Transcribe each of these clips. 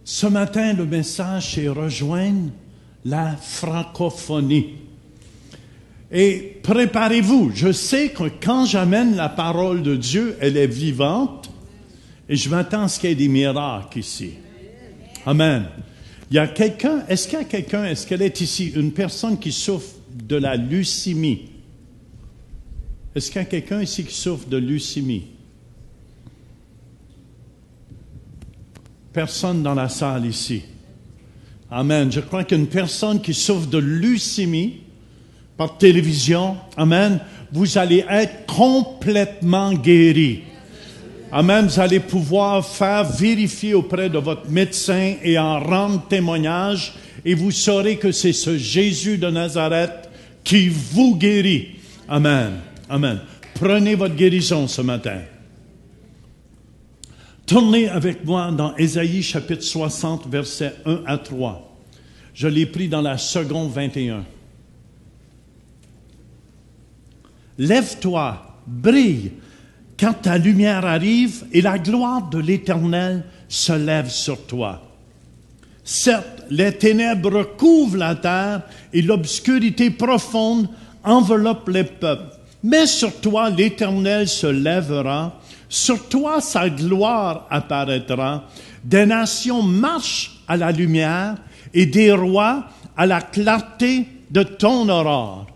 Ce matin, le message, c'est rejoindre la francophonie. Et préparez-vous. Je sais que quand j'amène la parole de Dieu, elle est vivante. Et je m'attends à ce qu'il y ait des miracles ici. Amen. Il y a quelqu'un, est-ce qu'il y a quelqu'un, est-ce qu'elle est ici, une personne qui souffre de la leucémie? Est-ce qu'il y a quelqu'un ici qui souffre de leucémie? Personne dans la salle ici. Amen. Je crois qu'une personne qui souffre de leucémie par télévision, amen, vous allez être complètement guéri. Amen. Vous allez pouvoir faire vérifier auprès de votre médecin et en rendre témoignage et vous saurez que c'est ce Jésus de Nazareth qui vous guérit. Amen. Amen. Prenez votre guérison ce matin. Tournez avec moi dans Ésaïe chapitre 60, versets 1 à 3. Je l'ai pris dans la seconde 21. Lève-toi, brille, quand ta lumière arrive et la gloire de l'Éternel se lève sur toi. Certes, les ténèbres couvrent la terre et l'obscurité profonde enveloppe les peuples. Mais sur toi, l'Éternel se lèvera. Sur toi, sa gloire apparaîtra. Des nations marchent à la lumière et des rois à la clarté de ton aurore.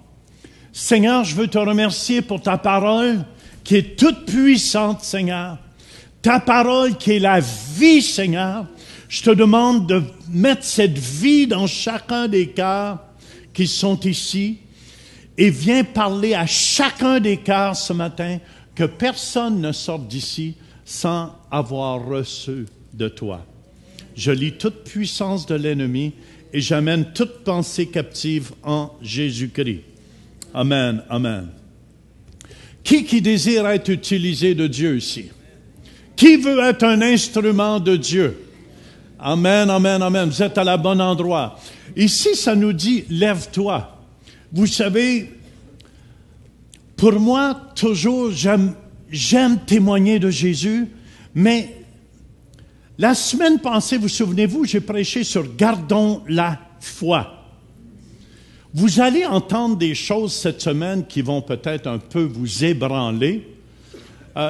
Seigneur, je veux te remercier pour ta parole qui est toute puissante, Seigneur. Ta parole qui est la vie, Seigneur. Je te demande de mettre cette vie dans chacun des cœurs qui sont ici et viens parler à chacun des cœurs ce matin. Que personne ne sorte d'ici sans avoir reçu de toi. Je lis toute puissance de l'ennemi et j'amène toute pensée captive en Jésus-Christ. Amen, amen. Qui désire être utilisé de Dieu ici? Qui veut être un instrument de Dieu? Amen, amen, amen. Vous êtes à la bonne endroit. Ici, ça nous dit, lève-toi. Vous savez, pour moi, toujours, j'aime témoigner de Jésus, mais la semaine passée, vous souvenez-vous, j'ai prêché sur « Gardons la foi ». Vous allez entendre des choses cette semaine qui vont peut-être un peu vous ébranler.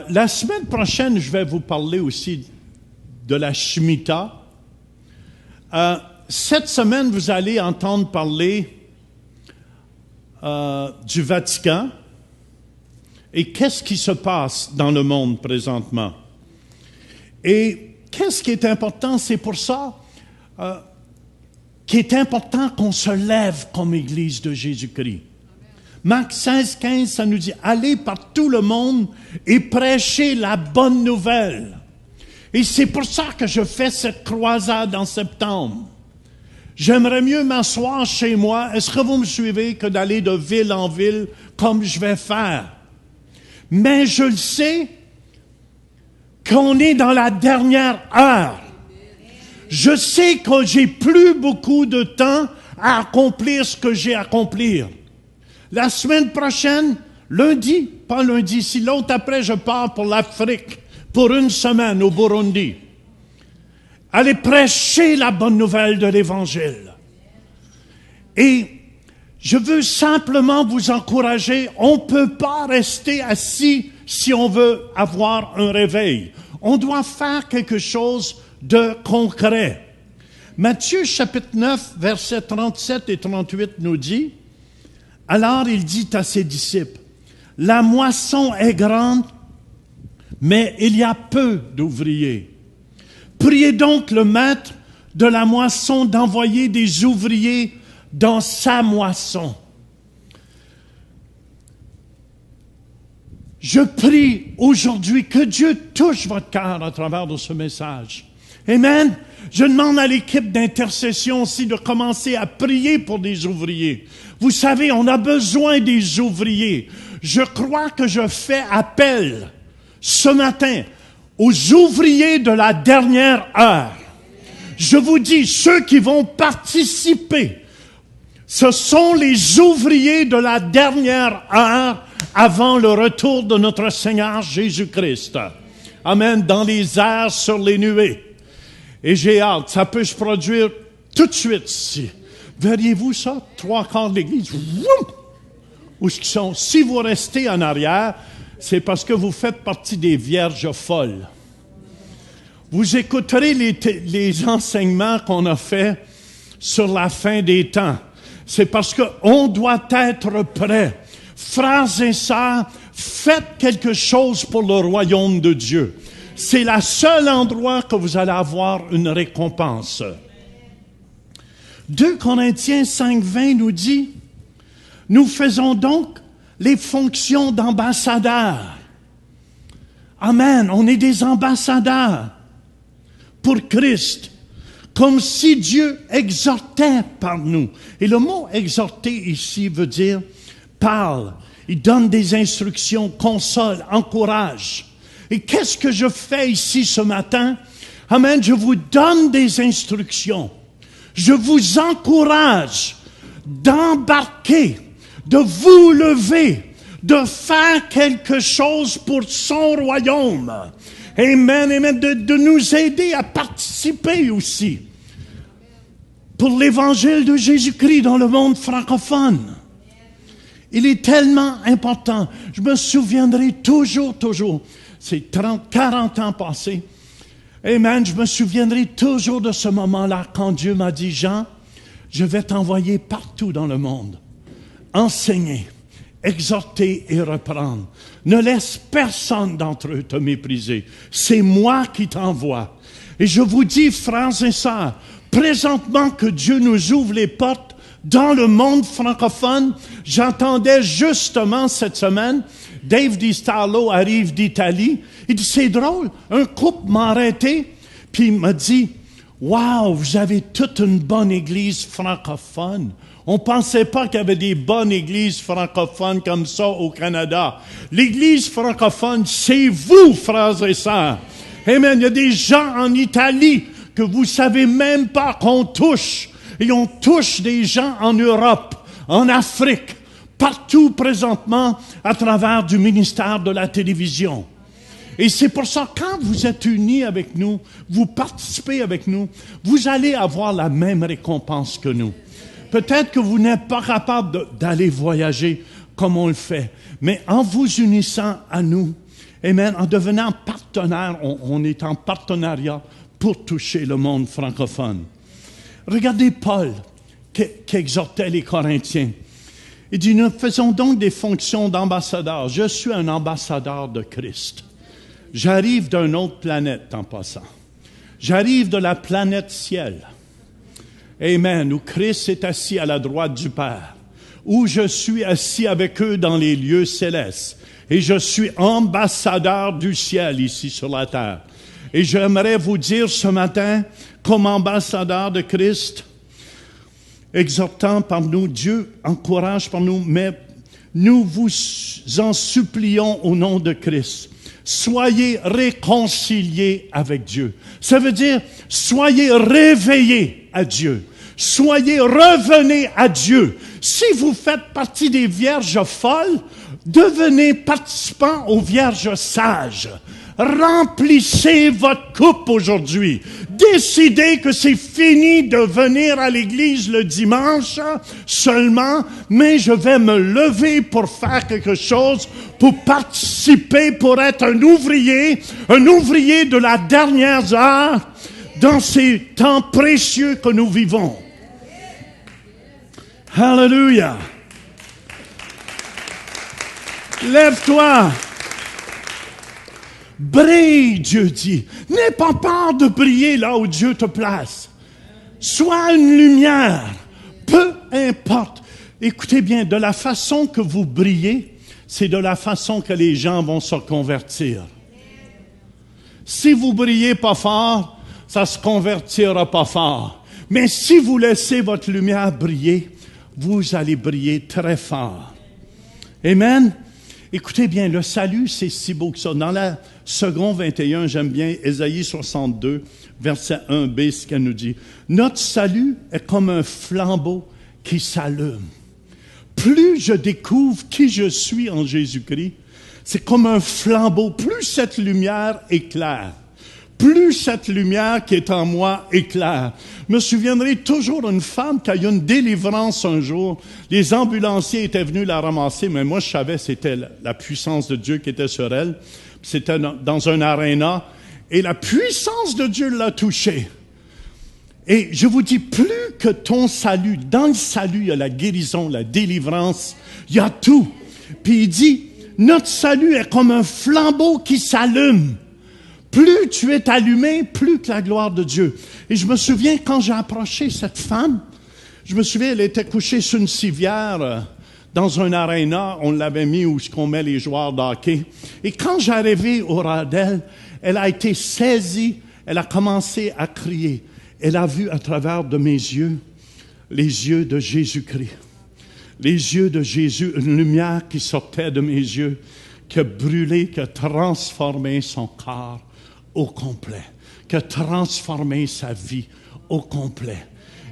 La semaine prochaine, je vais vous parler aussi de la Shemitah. Cette semaine, vous allez entendre parler du Vatican. Et qu'est-ce qui se passe dans le monde présentement? Et qu'est-ce qui est important? C'est pour ça qu'il est important qu'on se lève comme Église de Jésus-Christ. Marc 16, 15, ça nous dit « Allez par tout le monde et prêchez la bonne nouvelle. » Et c'est pour ça que je fais cette croisade en septembre. J'aimerais mieux m'asseoir chez moi, est-ce que vous me suivez, que d'aller de ville en ville comme je vais faire. Mais je le sais qu'on est dans la dernière heure. Je sais que j'ai plus beaucoup de temps à accomplir ce que j'ai à accomplir. La semaine prochaine, lundi, pas lundi, si l'autre après, je pars pour l'Afrique, pour une semaine au Burundi. Allez prêcher la bonne nouvelle de l'Évangile. Et je veux simplement vous encourager, on ne peut pas rester assis si on veut avoir un réveil. On doit faire quelque chose de concret. Matthieu chapitre 9, versets 37 et 38 nous dit, « Alors il dit à ses disciples, « La moisson est grande, mais il y a peu d'ouvriers. Priez donc le maître de la moisson d'envoyer des ouvriers dans sa moisson. » Je prie aujourd'hui que Dieu touche votre cœur à travers de ce message. Amen. Je demande à l'équipe d'intercession aussi de commencer à prier pour des ouvriers. Vous savez, on a besoin des ouvriers. Je crois que je fais appel ce matin aux ouvriers de la dernière heure. Je vous dis, ceux qui vont participer, ce sont les ouvriers de la dernière heure avant le retour de notre Seigneur Jésus-Christ. Amen. Dans les airs, sur les nuées. Et j'ai hâte, ça peut se produire tout de suite ici. Verriez-vous ça? 3/4 de l'Église. Où est-ce qu'ils sont? Si vous restez en arrière, c'est parce que vous faites partie des vierges folles. Vous écouterez les enseignements qu'on a faits sur la fin des temps. C'est parce qu'on doit être prêt. Frères et sœurs, faites quelque chose pour le royaume de Dieu. C'est le seul endroit que vous allez avoir une récompense. 2 Corinthiens 5:20 nous dit, « Nous faisons donc les fonctions d'ambassadeurs. » Amen, on est des ambassadeurs pour Christ, comme si Dieu exhortait par nous. Et le mot « exhorter » ici veut dire « parle ». Il donne des instructions, console, encourage. Et qu'est-ce que je fais ici ce matin? Amen, je vous donne des instructions. Je vous encourage d'embarquer, de vous lever, de faire quelque chose pour son royaume. Amen, amen, de nous aider à participer aussi pour l'évangile de Jésus-Christ dans le monde francophone. Il est tellement important. Je me souviendrai toujours, c'est 30, 40 ans passés. Amen, je me souviendrai toujours de ce moment-là quand Dieu m'a dit, Jean, je vais t'envoyer partout dans le monde. Enseigner, exhorter et reprendre. Ne laisse personne d'entre eux te mépriser. C'est moi qui t'envoie. Et je vous dis, frères et sœurs, présentement que Dieu nous ouvre les portes dans le monde francophone, j'entendais justement cette semaine, Dave DiStarlo arrive d'Italie. Il dit, c'est drôle, un couple m'a arrêté, puis il m'a dit, « Wow, vous avez toute une bonne église francophone. » On pensait pas qu'il y avait des bonnes églises francophones comme ça au Canada. L'église francophone, c'est vous, frères et sœurs. Amen. Il y a des gens en Italie que vous savez même pas qu'on touche. Et on touche des gens en Europe, en Afrique, partout présentement à travers du ministère de la télévision. Et c'est pour ça, quand vous êtes unis avec nous, vous participez avec nous, vous allez avoir la même récompense que nous. Peut-être que vous n'êtes pas capable d'aller voyager comme on le fait, mais en vous unissant à nous, amen, en devenant partenaire, on est en partenariat pour toucher le monde francophone. Regardez Paul qui exhortait les Corinthiens. Il dit, nous faisons donc des fonctions d'ambassadeur. Je suis un ambassadeur de Christ. J'arrive d'une autre planète en passant. J'arrive de la planète ciel. Amen. Où Christ est assis à la droite du Père. Où je suis assis avec eux dans les lieux célestes. Et je suis ambassadeur du ciel ici sur la terre. Et j'aimerais vous dire ce matin, comme ambassadeur de Christ, exhortant par nous, Dieu encourage par nous, mais nous vous en supplions au nom de Christ. Soyez réconciliés avec Dieu. Ça veut dire, soyez réveillés à Dieu. Revenez à Dieu. Si vous faites partie des vierges folles, devenez participants aux vierges sages. Remplissez votre coupe aujourd'hui. Décidez que c'est fini de venir à l'église le dimanche seulement, mais je vais me lever pour faire quelque chose, pour participer, pour être un ouvrier de la dernière heure dans ces temps précieux que nous vivons. Hallelujah. Lève-toi. Brille, Dieu dit. N'aie pas peur de briller là où Dieu te place. Sois une lumière. Peu importe. Écoutez bien, de la façon que vous brillez, c'est de la façon que les gens vont se convertir. Si vous brillez pas fort, ça se convertira pas fort. Mais si vous laissez votre lumière briller, vous allez briller très fort. Amen. Écoutez bien, le salut, c'est si beau que ça. Dans la Second 21, j'aime bien Ésaïe 62, verset 1b, ce qu'elle nous dit. Notre salut est comme un flambeau qui s'allume. Plus je découvre qui je suis en Jésus-Christ, c'est comme un flambeau. Plus cette lumière éclaire, plus cette lumière qui est en moi éclaire. Je me souviendrai toujours d'une femme qui a eu une délivrance un jour. Les ambulanciers étaient venus la ramasser, mais moi je savais que c'était la puissance de Dieu qui était sur elle. C'était dans un aréna, et la puissance de Dieu l'a touchée. Et je vous dis, plus que ton salut, dans le salut, il y a la guérison, la délivrance, il y a tout. Puis il dit, notre salut est comme un flambeau qui s'allume. Plus tu es allumé, plus que la gloire de Dieu. Et je me souviens, quand j'ai approché cette femme, je me souviens, elle était couchée sur une civière dans un aréna. On l'avait mis où on met les joueurs de hockey. Et quand j'arrivais au ras d'elle, elle a été saisie, elle a commencé à crier. Elle a vu à travers de mes yeux, les yeux de Jésus-Christ. Les yeux de Jésus, une lumière qui sortait de mes yeux, qui a brûlé, qui a transformé son corps au complet, qui a transformé sa vie au complet.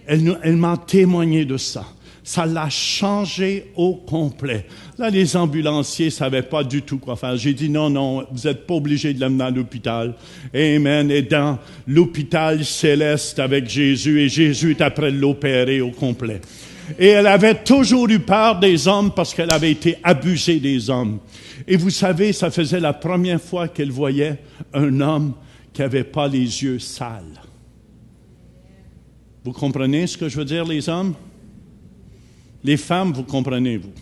Elle m'a témoigné de ça. Ça l'a changé au complet. Là, les ambulanciers ne savaient pas du tout quoi faire. J'ai dit, non, vous n'êtes pas obligés de l'amener à l'hôpital. Amen. Et dans l'hôpital céleste avec Jésus, et Jésus est après l'opérer au complet. Et elle avait toujours eu peur des hommes parce qu'elle avait été abusée des hommes. Et vous savez, ça faisait la première fois qu'elle voyait un homme qui n'avait pas les yeux sales. Vous comprenez ce que je veux dire, les hommes? Les femmes, vous comprenez, vous?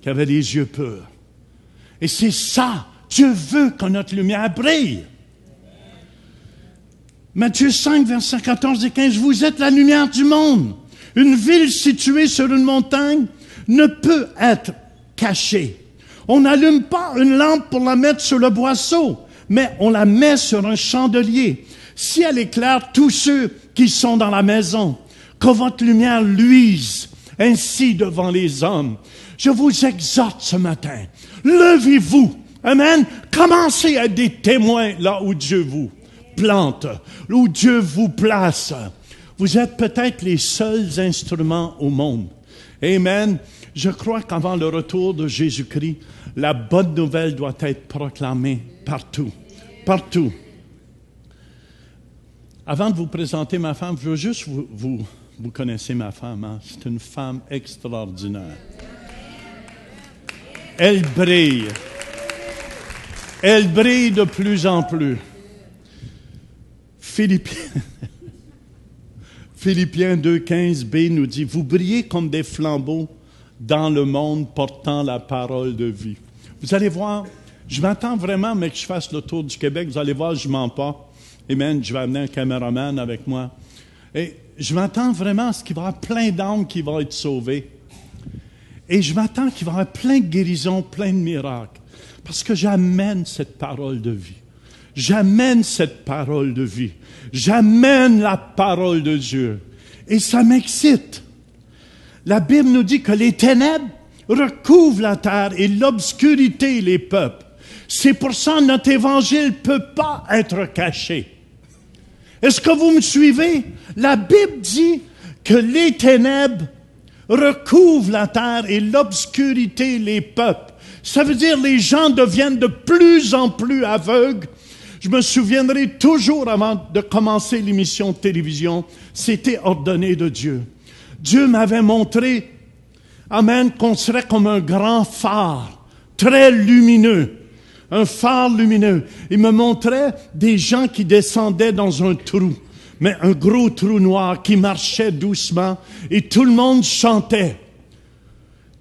Qui avaient les yeux purs. Et c'est ça. Dieu veut que notre lumière brille. Matthieu 5, versets 14 et 15, vous êtes la lumière du monde. Une ville située sur une montagne ne peut être cachée. On n'allume pas une lampe pour la mettre sur le boisseau, mais on la met sur un chandelier. Si elle éclaire tous ceux qui sont dans la maison, que votre lumière luise ainsi devant les hommes. Je vous exhorte ce matin. Levez-vous. Amen. Commencez à être des témoins là où Dieu vous plante, où Dieu vous place. Vous êtes peut-être les seuls instruments au monde. Amen. Je crois qu'avant le retour de Jésus-Christ, la bonne nouvelle doit être proclamée partout. Partout. Avant de vous présenter ma femme, je veux juste vous connaissez ma femme, hein? C'est une femme extraordinaire. Elle brille. Elle brille de plus en plus. Philippiens 2,15b nous dit, vous brillez comme des flambeaux dans le monde portant la parole de vie. Vous allez voir, je m'attends vraiment, mais que je fasse le tour du Québec. Vous allez voir, je ne mens pas. Amen, je vais amener un caméraman avec moi. Et je m'attends vraiment à ce qu'il va y avoir plein d'âmes qui vont être sauvées. Et je m'attends qu'il va y avoir plein de guérisons, plein de miracles. Parce que j'amène cette parole de vie. J'amène cette parole de vie. J'amène la parole de Dieu. Et ça m'excite. La Bible nous dit que les ténèbres recouvrent la terre et l'obscurité les peuples. C'est pour ça que notre évangile ne peut pas être caché. Est-ce que vous me suivez? La Bible dit que les ténèbres recouvrent la terre et l'obscurité les peuples. Ça veut dire que les gens deviennent de plus en plus aveugles. Je me souviendrai toujours avant de commencer l'émission de télévision, c'était ordonné de Dieu. Dieu m'avait montré, amen, qu'on serait comme un grand phare, très lumineux. Un phare lumineux. Il me montrait des gens qui descendaient dans un trou, mais un gros trou noir qui marchait doucement et tout le monde chantait.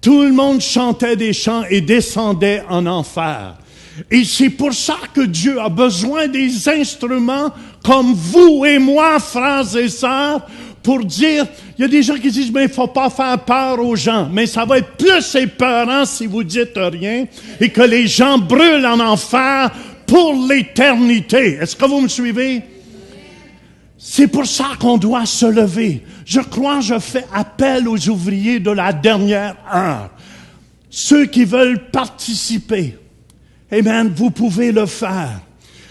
Tout le monde chantait des chants et descendait en enfer. Et c'est pour ça que Dieu a besoin des instruments comme vous et moi, frères et sœurs, pour dire, il y a des gens qui disent, mais il ne faut pas faire peur aux gens. Mais ça va être plus épeurant si vous dites rien et que les gens brûlent en enfer pour l'éternité. Est-ce que vous me suivez? C'est pour ça qu'on doit se lever. Je crois, je fais appel aux ouvriers de la dernière heure. Ceux qui veulent participer. Amen, vous pouvez le faire.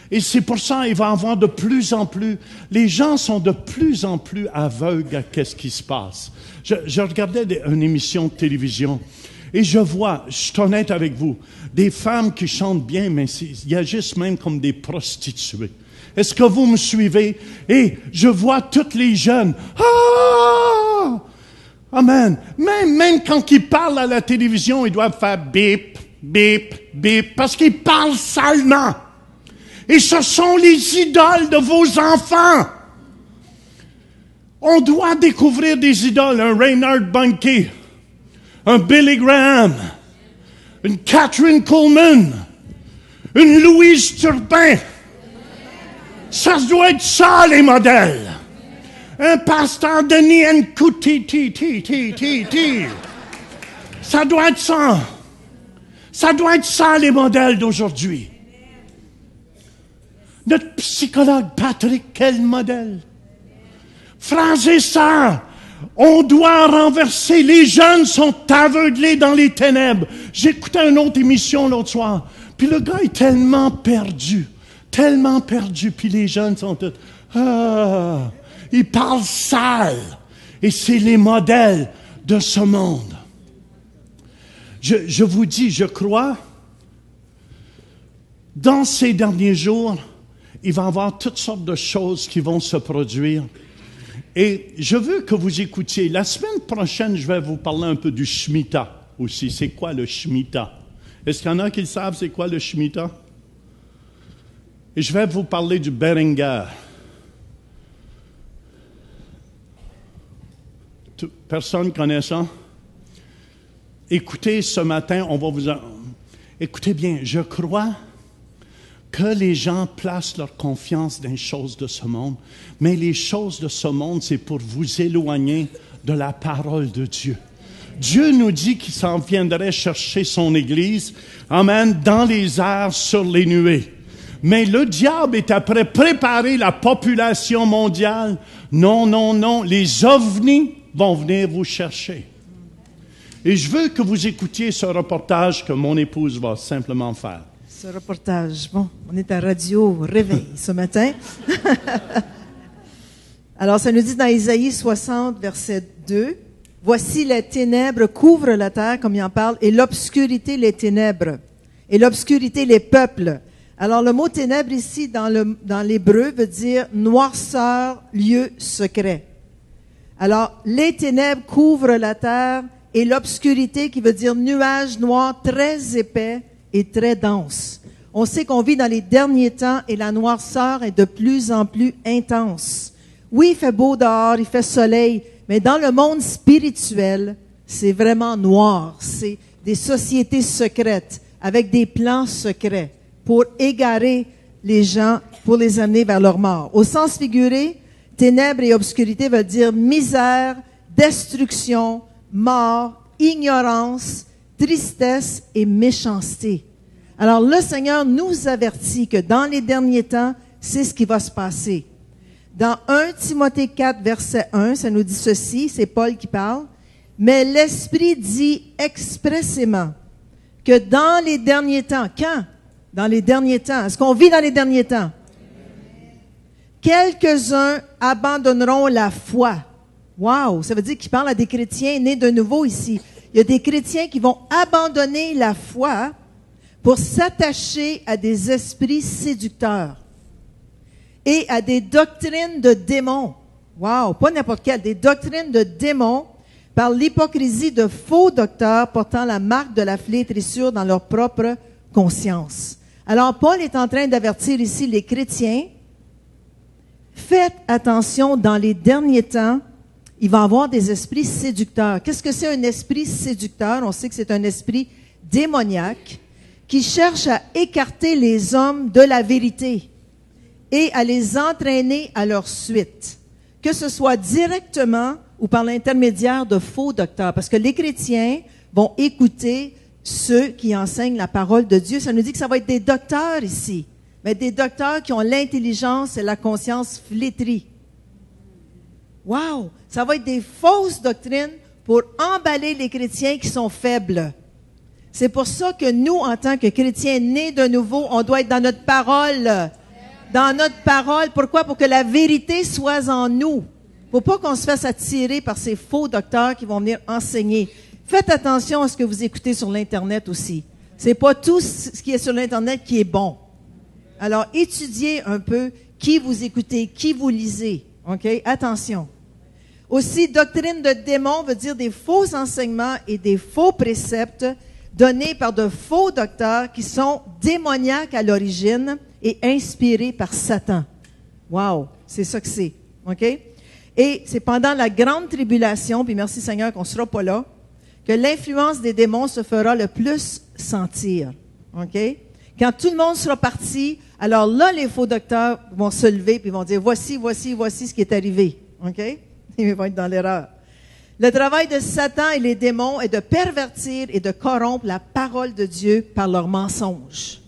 Et c'est pour ça qu'il va y avoir de plus en plus, les gens sont de plus en plus aveugles à ce qui se passe. Je regardais une émission de télévision Et je vois, je suis honnête avec vous, des femmes qui chantent bien, mais il y a juste même comme des prostituées. Est-ce que vous me suivez? Et je vois toutes les jeunes. Ah! Amen. Même quand ils parlent à la télévision, ils doivent faire bip, bip, bip, parce qu'ils parlent salement. Et ce sont les idoles de vos enfants. On doit découvrir des idoles, un Reinhard Bonnke, un Billy Graham, une Catherine Coleman, une Louise Turpin. Ça doit être ça, les modèles. Un pasteur Denis Nkouti, ça doit être ça. Ça doit être ça, les modèles d'aujourd'hui. Notre psychologue Patrick, quel modèle? Frères et sœurs, on doit renverser. Les jeunes sont aveuglés dans les ténèbres. J'écoutais une autre émission l'autre soir, puis le gars est tellement perdu, puis les jeunes sont tous... Ah, ils parlent sale, et c'est les modèles de ce monde. Je vous dis, je crois, dans ces derniers jours, il va y avoir toutes sortes de choses qui vont se produire. Et je veux que vous écoutiez. La semaine prochaine, je vais vous parler un peu du Shemitah aussi. C'est quoi le Shemitah? Est-ce qu'il y en a qui savent c'est quoi le Shemitah? Et je vais vous parler du Berenger. Personne connaît ça? Écoutez, ce matin, on va vous... Écoutez bien, je crois que les gens placent leur confiance dans les choses de ce monde, mais les choses de ce monde, c'est pour vous éloigner de la parole de Dieu. Dieu nous dit qu'il s'en viendrait chercher son Église, amen, dans les airs, sur les nuées. Mais le diable est après préparer la population mondiale. Non, non, non, les ovnis vont venir vous chercher. Et je veux que vous écoutiez ce reportage que mon épouse va simplement faire. Ce reportage, bon, on est à Radio Réveil ce matin. Alors, ça nous dit dans Isaïe 60, verset 2, « Voici les ténèbres couvrent la terre, comme il en parle, et l'obscurité les ténèbres, et l'obscurité les peuples. » Alors, le mot ténèbres ici, dans l'hébreu, veut dire noirceur, lieu secret. Alors, les ténèbres couvrent la terre, et l'obscurité, qui veut dire nuage noir très épais et très dense. On sait qu'on vit dans les derniers temps et la noirceur est de plus en plus intense. Oui, il fait beau dehors, il fait soleil, mais dans le monde spirituel, c'est vraiment noir. C'est des sociétés secrètes avec des plans secrets pour égarer les gens, pour les amener vers leur mort. Au sens figuré, ténèbres et obscurité veulent dire misère, destruction, mort, ignorance, tristesse et méchanceté. Alors, le Seigneur nous avertit que dans les derniers temps, c'est ce qui va se passer. Dans 1 Timothée 4, verset 1, ça nous dit ceci, c'est Paul qui parle, « Mais l'Esprit dit expressément que dans les derniers temps, quand? Dans les derniers temps. Est-ce qu'on vit dans les derniers temps? Quelques-uns abandonneront la foi. » Wow! Ça veut dire qu'il parle à des chrétiens nés de nouveau ici. Il y a des chrétiens qui vont abandonner la foi pour s'attacher à des esprits séducteurs et à des doctrines de démons. Wow! Pas n'importe quelle. Des doctrines de démons par l'hypocrisie de faux docteurs portant la marque de la flétrissure dans leur propre conscience. Alors, Paul est en train d'avertir ici les chrétiens. Faites attention, dans les derniers temps, il va y avoir des esprits séducteurs. Qu'est-ce que c'est un esprit séducteur? On sait que c'est un esprit démoniaque qui cherche à écarter les hommes de la vérité et à les entraîner à leur suite, que ce soit directement ou par l'intermédiaire de faux docteurs. Parce que les chrétiens vont écouter ceux qui enseignent la parole de Dieu. Ça nous dit que ça va être des docteurs ici, mais des docteurs qui ont l'intelligence et la conscience flétrie. Wow! Ça va être des fausses doctrines pour emballer les chrétiens qui sont faibles. C'est pour ça que nous, en tant que chrétiens nés de nouveau, on doit être dans notre parole. Dans notre parole. Pourquoi? Pour que la vérité soit en nous. Pour pas qu'on se fasse attirer par ces faux docteurs qui vont venir enseigner. Faites attention à ce que vous écoutez sur l'Internet aussi. C'est pas tout ce qui est sur l'Internet qui est bon. Alors, étudiez un peu qui vous écoutez, qui vous lisez. OK? Attention. Aussi, doctrine de démon veut dire des faux enseignements et des faux préceptes donnés par de faux docteurs qui sont démoniaques à l'origine et inspirés par Satan. Wow! C'est ça que c'est. OK? Et c'est pendant la grande tribulation, puis merci Seigneur qu'on ne sera pas là, que l'influence des démons se fera le plus sentir. OK? Quand tout le monde sera parti, alors là, les faux docteurs vont se lever et vont dire, voici ce qui est arrivé. OK? Ils vont être dans l'erreur. Le travail de Satan et les démons est de pervertir et de corrompre la parole de Dieu par leurs mensonges.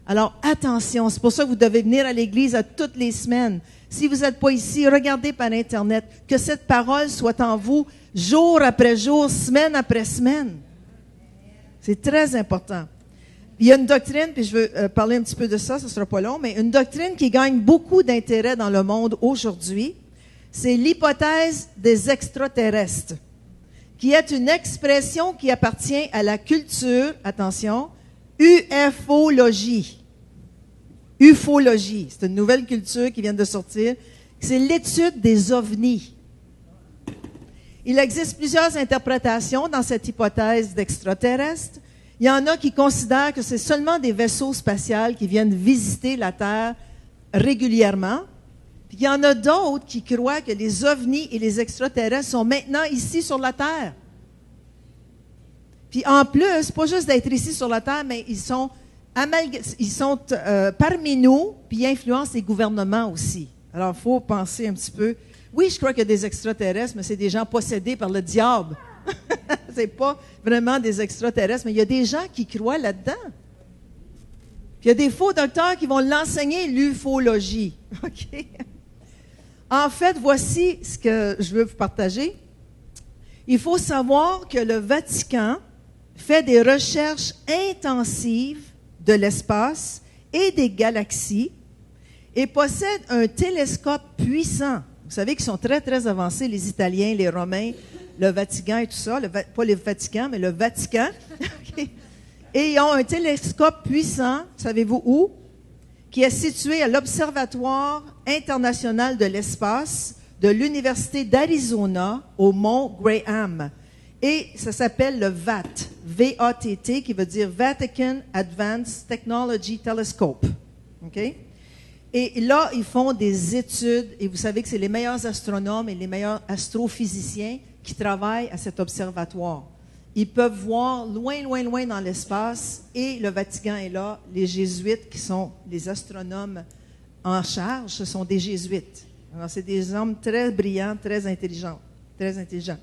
Alors, attention, c'est pour ça que vous devez venir à l'église à toutes les semaines. Si vous n'êtes pas ici, regardez par Internet, que cette parole soit en vous jour après jour, semaine après semaine. C'est très important. Il y a une doctrine, puis je veux parler un petit peu de ça, ce ne sera pas long, mais une doctrine qui gagne beaucoup d'intérêt dans le monde aujourd'hui, c'est l'hypothèse des extraterrestres, qui est une expression qui appartient à la culture, attention, ufologie. Ufologie, c'est une nouvelle culture qui vient de sortir. C'est l'étude des ovnis. Il existe plusieurs interprétations dans cette hypothèse d'extraterrestres. Il y en a qui considèrent que c'est seulement des vaisseaux spatials qui viennent visiter la Terre régulièrement. Puis il y en a d'autres qui croient que les ovnis et les extraterrestres sont maintenant ici sur la Terre. Puis en plus, pas juste d'être ici sur la Terre, mais ils sont parmi nous, puis ils influencent les gouvernements aussi. Alors, il faut penser un petit peu. Oui, je crois qu'il y a des extraterrestres, mais c'est des gens possédés par le diable. C'est pas vraiment des extraterrestres, mais il y a des gens qui croient là-dedans. Puis il y a des faux docteurs qui vont l'enseigner, l'ufologie. OK? En fait, voici ce que je veux vous partager. Il faut savoir que le Vatican fait des recherches intensives de l'espace et des galaxies et possède un télescope puissant. Vous savez qu'ils sont très, très avancés, les Italiens, les Romains, le Vatican et tout ça. Pas le Vatican, mais le Vatican. Okay. Et ils ont un télescope puissant, savez-vous où? Qui est situé à l'Observatoire international de l'espace de l'Université d'Arizona au mont Graham. Et ça s'appelle le VAT, V-A-T-T, qui veut dire Vatican Advanced Technology Telescope. OK? Et là, ils font des études, et vous savez que c'est les meilleurs astronomes et les meilleurs astrophysiciens qui travaillent à cet observatoire. Ils peuvent voir loin, loin, loin dans l'espace, et le Vatican est là. Les jésuites, qui sont les astronomes en charge, ce sont des jésuites. Alors, c'est des hommes très brillants, très intelligents, très intelligents.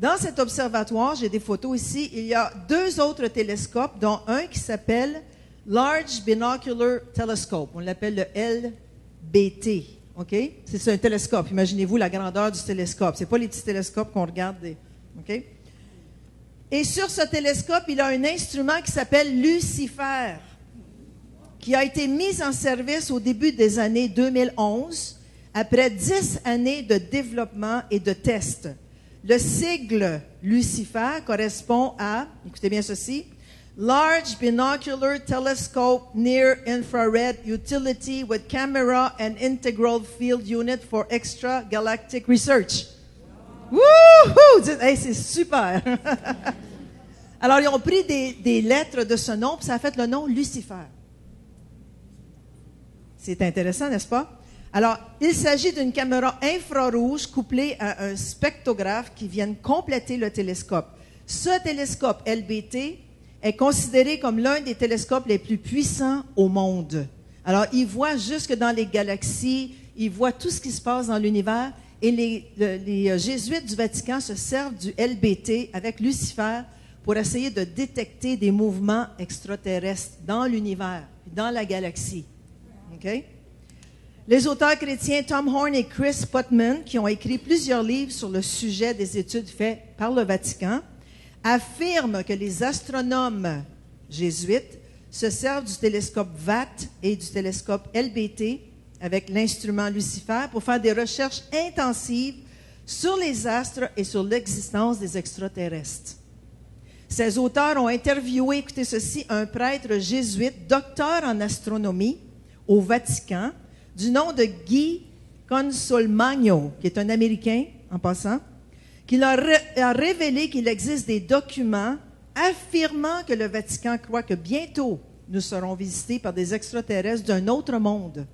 Dans cet observatoire, j'ai des photos ici, il y a 2 autres télescopes, dont un qui s'appelle Large Binocular Telescope. On l'appelle le LBT. OK? C'est un télescope. Imaginez-vous la grandeur du télescope. Ce n'est pas les petits télescopes qu'on regarde. OK? Et sur ce télescope, il a un instrument qui s'appelle Lucifer, qui a été mis en service au début des années 2011, après 10 années de développement et de tests. Le sigle Lucifer correspond à, écoutez bien ceci, Large Binocular Telescope Near Infrared Utility with Camera and Integral Field Unit for Extragalactic Research. Wouhou! Hey, c'est super! Alors, ils ont pris des lettres de ce nom, puis ça a fait le nom Lucifer. C'est intéressant, n'est-ce pas? Alors, il s'agit d'une caméra infrarouge couplée à un spectrographe qui viennent compléter le télescope. Ce télescope LBT est considéré comme l'un des télescopes les plus puissants au monde. Alors, il voit jusque dans les galaxies, il voit tout ce qui se passe dans l'univers, et les jésuites du Vatican se servent du LBT avec Lucifer pour essayer de détecter des mouvements extraterrestres dans l'univers, dans la galaxie. OK? Les auteurs chrétiens Tom Horn et Chris Putman, qui ont écrit plusieurs livres sur le sujet des études faites par le Vatican, affirment que les astronomes jésuites se servent du télescope VAT et du télescope LBT avec l'instrument Lucifer pour faire des recherches intensives sur les astres et sur l'existence des extraterrestres. Ces auteurs ont interviewé, écoutez ceci, un prêtre jésuite, docteur en astronomie au Vatican, du nom de Guy Consolmagno, qui est un Américain, en passant, qui leur a révélé qu'il existe des documents affirmant que le Vatican croit que bientôt nous serons visités par des extraterrestres d'un autre monde.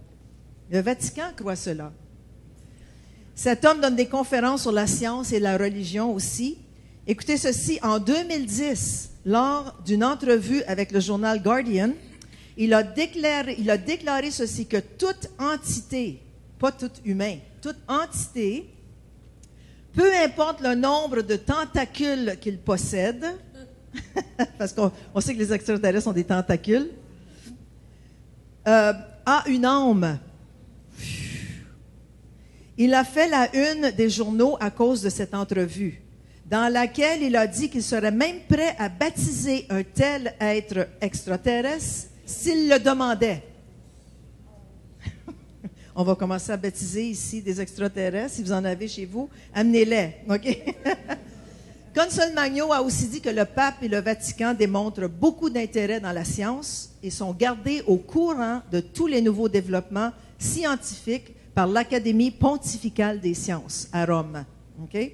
Le Vatican croit cela. Cet homme donne des conférences sur la science et la religion aussi. Écoutez ceci, en 2010, lors d'une entrevue avec le journal Guardian, il a déclaré ceci, que toute entité, pas tout humain, toute entité, peu importe le nombre de tentacules qu'il possède, parce qu'on sait que les extraterrestres ont des tentacules, a une âme. Il a fait la une des journaux à cause de cette entrevue, dans laquelle il a dit qu'il serait même prêt à baptiser un tel être extraterrestre s'il le demandait. On va commencer à baptiser ici des extraterrestres. Si vous en avez chez vous, amenez-les. OK? Consolmagno a aussi dit que le pape et le Vatican démontrent beaucoup d'intérêt dans la science et sont gardés au courant de tous les nouveaux développements scientifiques par l'Académie pontificale des sciences à Rome. OK?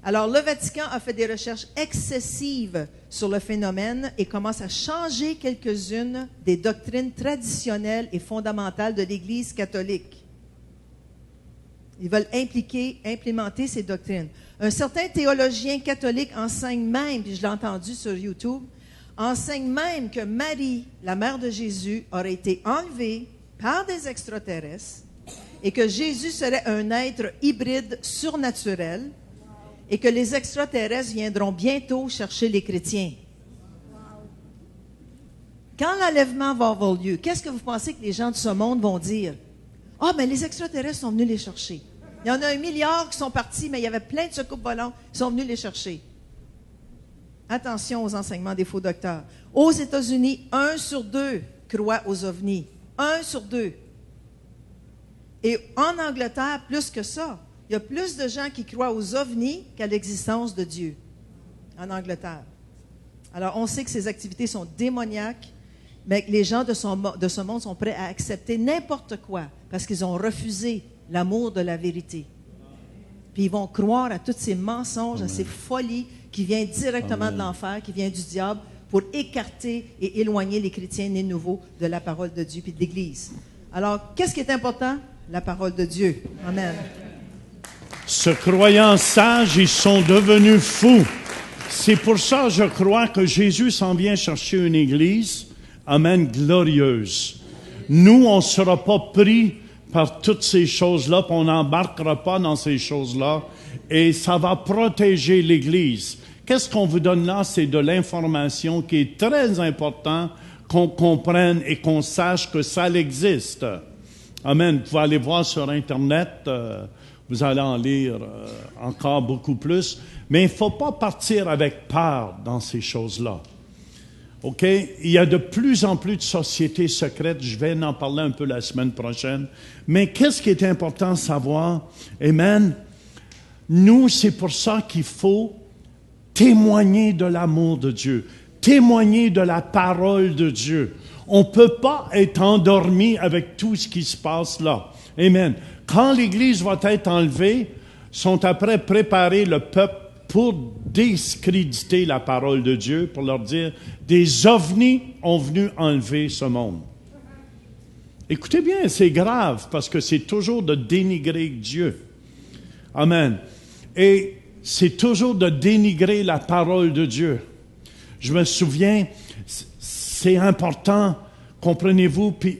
Alors, le Vatican a fait des recherches excessives sur le phénomène et commence à changer quelques-unes des doctrines traditionnelles et fondamentales de l'Église catholique. Ils veulent implémenter ces doctrines. Un certain théologien catholique enseigne même, puis je l'ai entendu sur YouTube, enseigne même que Marie, la mère de Jésus, aurait été enlevée par des extraterrestres et que Jésus serait un être hybride surnaturel et que les extraterrestres viendront bientôt chercher les chrétiens. Quand l'enlèvement va avoir lieu, qu'est-ce que vous pensez que les gens de ce monde vont dire? Ah, mais les extraterrestres sont venus les chercher. Il y en a 1 milliard qui sont partis, mais il y avait plein de secours volants qui sont venus les chercher. Attention aux enseignements des faux docteurs. Aux États-Unis, 1 sur 2 croit aux ovnis. 1 sur 2. Et en Angleterre, plus que ça. Il y a plus de gens qui croient aux ovnis qu'à l'existence de Dieu en Angleterre. Alors, on sait que ces activités sont démoniaques, mais que les gens de ce monde sont prêts à accepter n'importe quoi parce qu'ils ont refusé l'amour de la vérité. Puis ils vont croire à tous ces mensonges, à ces folies qui viennent directement de l'enfer, qui viennent du diable, pour écarter et éloigner les chrétiens nés nouveaux de la parole de Dieu puis de l'Église. Alors, qu'est-ce qui est important? La parole de Dieu. Amen. Se croyant sages, ils sont devenus fous. C'est pour ça, je crois, que Jésus s'en vient chercher une église, amen, glorieuse. Nous, on ne sera pas pris par toutes ces choses-là, puis on n'embarquera pas dans ces choses-là, et ça va protéger l'église. Qu'est-ce qu'on vous donne là? C'est de l'information qui est très important qu'on comprenne et qu'on sache que ça existe. Amen. Vous pouvez aller voir sur Internet, vous allez en lire encore beaucoup plus, mais il ne faut pas partir avec peur dans ces choses-là. OK? Il y a de plus en plus de sociétés secrètes, je vais en parler un peu la semaine prochaine, mais qu'est-ce qui est important de savoir? Amen. Nous, c'est pour ça qu'il faut témoigner de l'amour de Dieu, témoigner de la parole de Dieu. On ne peut pas être endormi avec tout ce qui se passe là. Amen. Quand l'Église va être enlevée, sont après préparer le peuple pour discréditer la parole de Dieu, pour leur dire, des ovnis ont venu enlever ce monde. Écoutez bien, c'est grave, parce que c'est toujours de dénigrer Dieu. Amen. Et c'est toujours de dénigrer la parole de Dieu. Je me souviens, c'est important, comprenez-vous, puis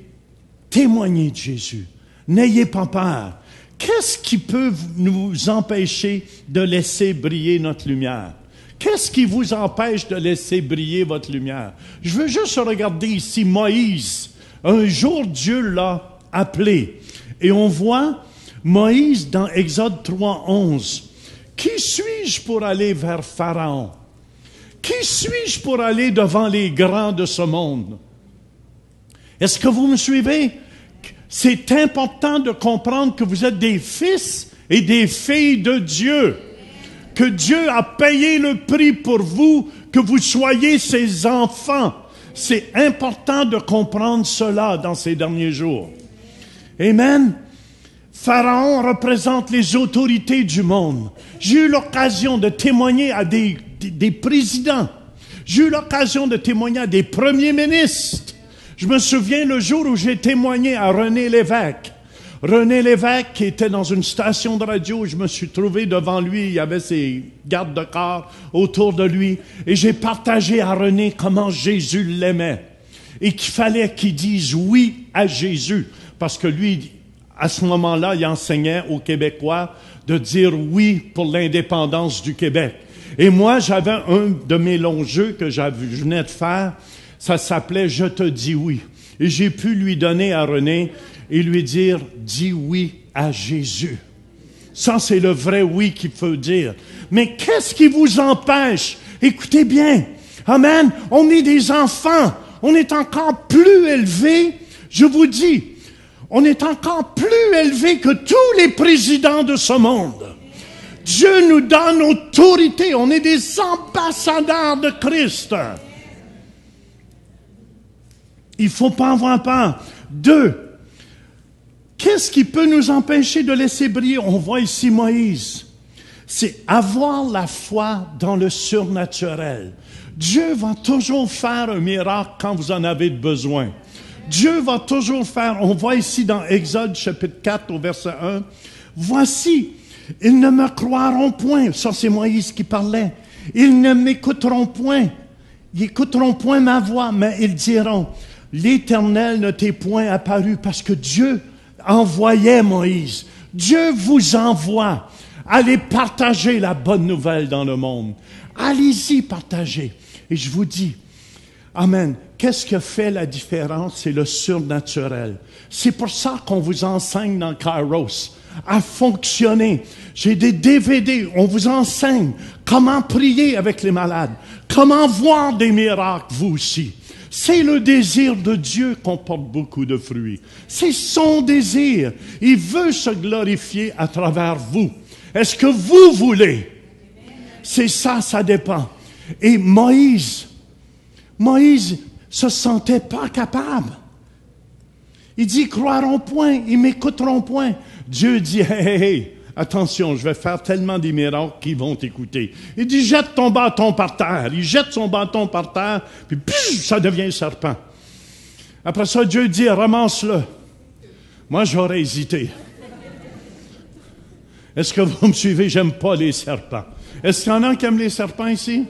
témoignez de Jésus. N'ayez pas peur. Qu'est-ce qui peut nous empêcher de laisser briller notre lumière? Qu'est-ce qui vous empêche de laisser briller votre lumière? Je veux juste regarder ici Moïse. Un jour, Dieu l'a appelé. Et on voit Moïse dans Exode 3:11. Qui suis-je pour aller vers Pharaon? Qui suis-je pour aller devant les grands de ce monde? Est-ce que vous me suivez? C'est important de comprendre que vous êtes des fils et des filles de Dieu. Que Dieu a payé le prix pour vous, que vous soyez ses enfants. C'est important de comprendre cela dans ces derniers jours. Amen. Pharaon représente les autorités du monde. J'ai eu l'occasion de témoigner à des présidents. J'ai eu l'occasion de témoigner à des premiers ministres. Je me souviens le jour où j'ai témoigné à René Lévesque. René Lévesque qui était dans une station de radio, je me suis trouvé devant lui, il y avait ses gardes de corps autour de lui, et j'ai partagé à René comment Jésus l'aimait, et qu'il fallait qu'il dise oui à Jésus, parce que lui, à ce moment-là, il enseignait aux Québécois de dire oui pour l'indépendance du Québec. Et moi, j'avais un de mes longs jeux que je venais de faire, ça s'appelait « Je te dis oui ». Et j'ai pu lui donner à René et lui dire « Dis oui à Jésus ». Ça, c'est le vrai oui qu'il faut dire. Mais qu'est-ce qui vous empêche? Écoutez bien. Amen. On est des enfants. On est encore plus élevés. Je vous dis, on est encore plus élevés que tous les présidents de ce monde. Dieu nous donne autorité. On est des ambassadeurs de Christ. Il ne faut pas avoir peur. 2. Qu'est-ce qui peut nous empêcher de laisser briller? On voit ici Moïse. C'est avoir la foi dans le surnaturel. Dieu va toujours faire un miracle quand vous en avez besoin. Dieu va toujours faire, on voit ici dans Exode chapitre 4 au verset 1, « Voici, ils ne me croiront point. » Ça, c'est Moïse qui parlait. « Ils ne m'écouteront point. Ils n'écouteront point ma voix, mais ils diront, « L'Éternel ne t'est point apparu. » Parce que Dieu envoyait Moïse. Dieu vous envoie. Allez partager la bonne nouvelle dans le monde. Allez-y partager. Et je vous dis, amen, qu'est-ce qui fait la différence? C'est le surnaturel. C'est pour ça qu'on vous enseigne dans Kairos à fonctionner. J'ai des DVD, on vous enseigne comment prier avec les malades, comment voir des miracles, vous aussi. C'est le désir de Dieu qu'on porte beaucoup de fruits. C'est son désir. Il veut se glorifier à travers vous. Est-ce que vous voulez? C'est ça, ça dépend. Et Moïse se sentait pas capable. Il dit, croiront point, ils m'écouteront point. Dieu dit, hey, attention, je vais faire tellement des miracles qu'ils vont t'écouter. Il dit, jette ton bâton par terre. Il jette son bâton par terre, puis ça devient un serpent. Après ça, Dieu dit, ramasse-le. Moi, j'aurais hésité. Est-ce que vous me suivez? J'aime pas les serpents. Est-ce qu'il y en a qui aiment les serpents ici?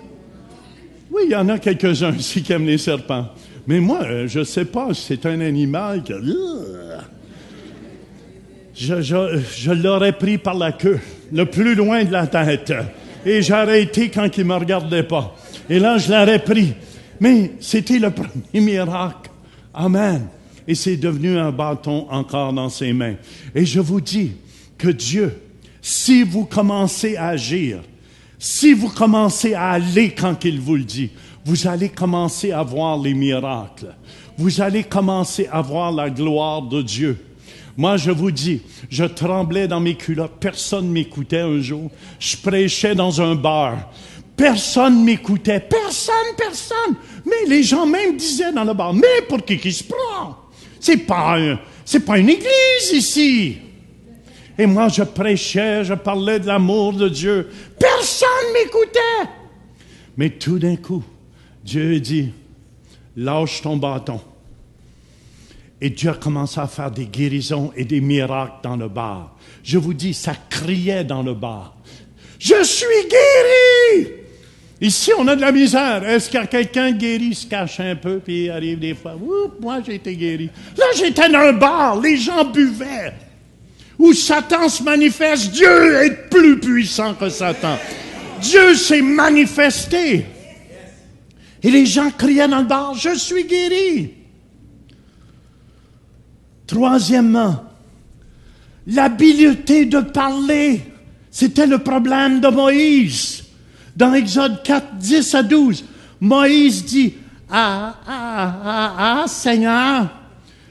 Oui, il y en a quelques-uns ici qui aiment les serpents. Mais moi, je sais pas, c'est un animal que... Je l'aurais pris par la queue, le plus loin de la tête. Et j'aurais été quand il me regardait pas. Et là, je l'aurais pris. Mais c'était le premier miracle. Amen. Et c'est devenu un bâton encore dans ses mains. Et je vous dis que Dieu, si vous commencez à agir, si vous commencez à aller quand il vous le dit, vous allez commencer à voir les miracles. Vous allez commencer à voir la gloire de Dieu. Moi, je vous dis, je tremblais dans mes culottes. Personne m'écoutait un jour. Je prêchais dans un bar. Personne m'écoutait. Personne. Mais les gens même disaient dans le bar, mais pour qui se prend? C'est pas une église ici. Et moi, je prêchais, je parlais de l'amour de Dieu. Personne m'écoutait. Mais tout d'un coup, Dieu dit, lâche ton bâton. Et Dieu a commencé à faire des guérisons et des miracles dans le bar. Je vous dis, ça criait dans le bar. Je suis guéri! Ici, on a de la misère. Est-ce qu'il y a quelqu'un guéri, se cache un peu, puis il arrive des fois, oups, moi j'ai été guéri. Là, j'étais dans un bar, les gens buvaient. Où Satan se manifeste, Dieu est plus puissant que Satan. Dieu s'est manifesté. Et les gens criaient dans le bar, je suis guéri. Troisièmement, l'habileté de parler. C'était le problème de Moïse. Dans Exode 4, 10 à 12, Moïse dit, Seigneur,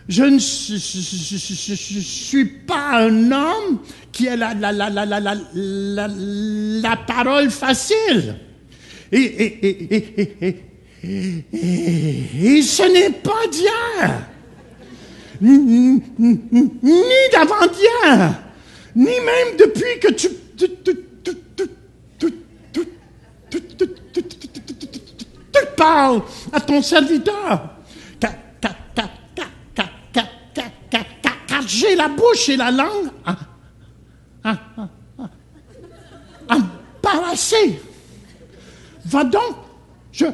je ne suis pas un homme qui a la parole facile. Et ce n'est pas d'hier, ni d'avant-hier, ni même depuis que tu parles à ton serviteur. Car j'ai la bouche et la langue embarrassées. Va donc, je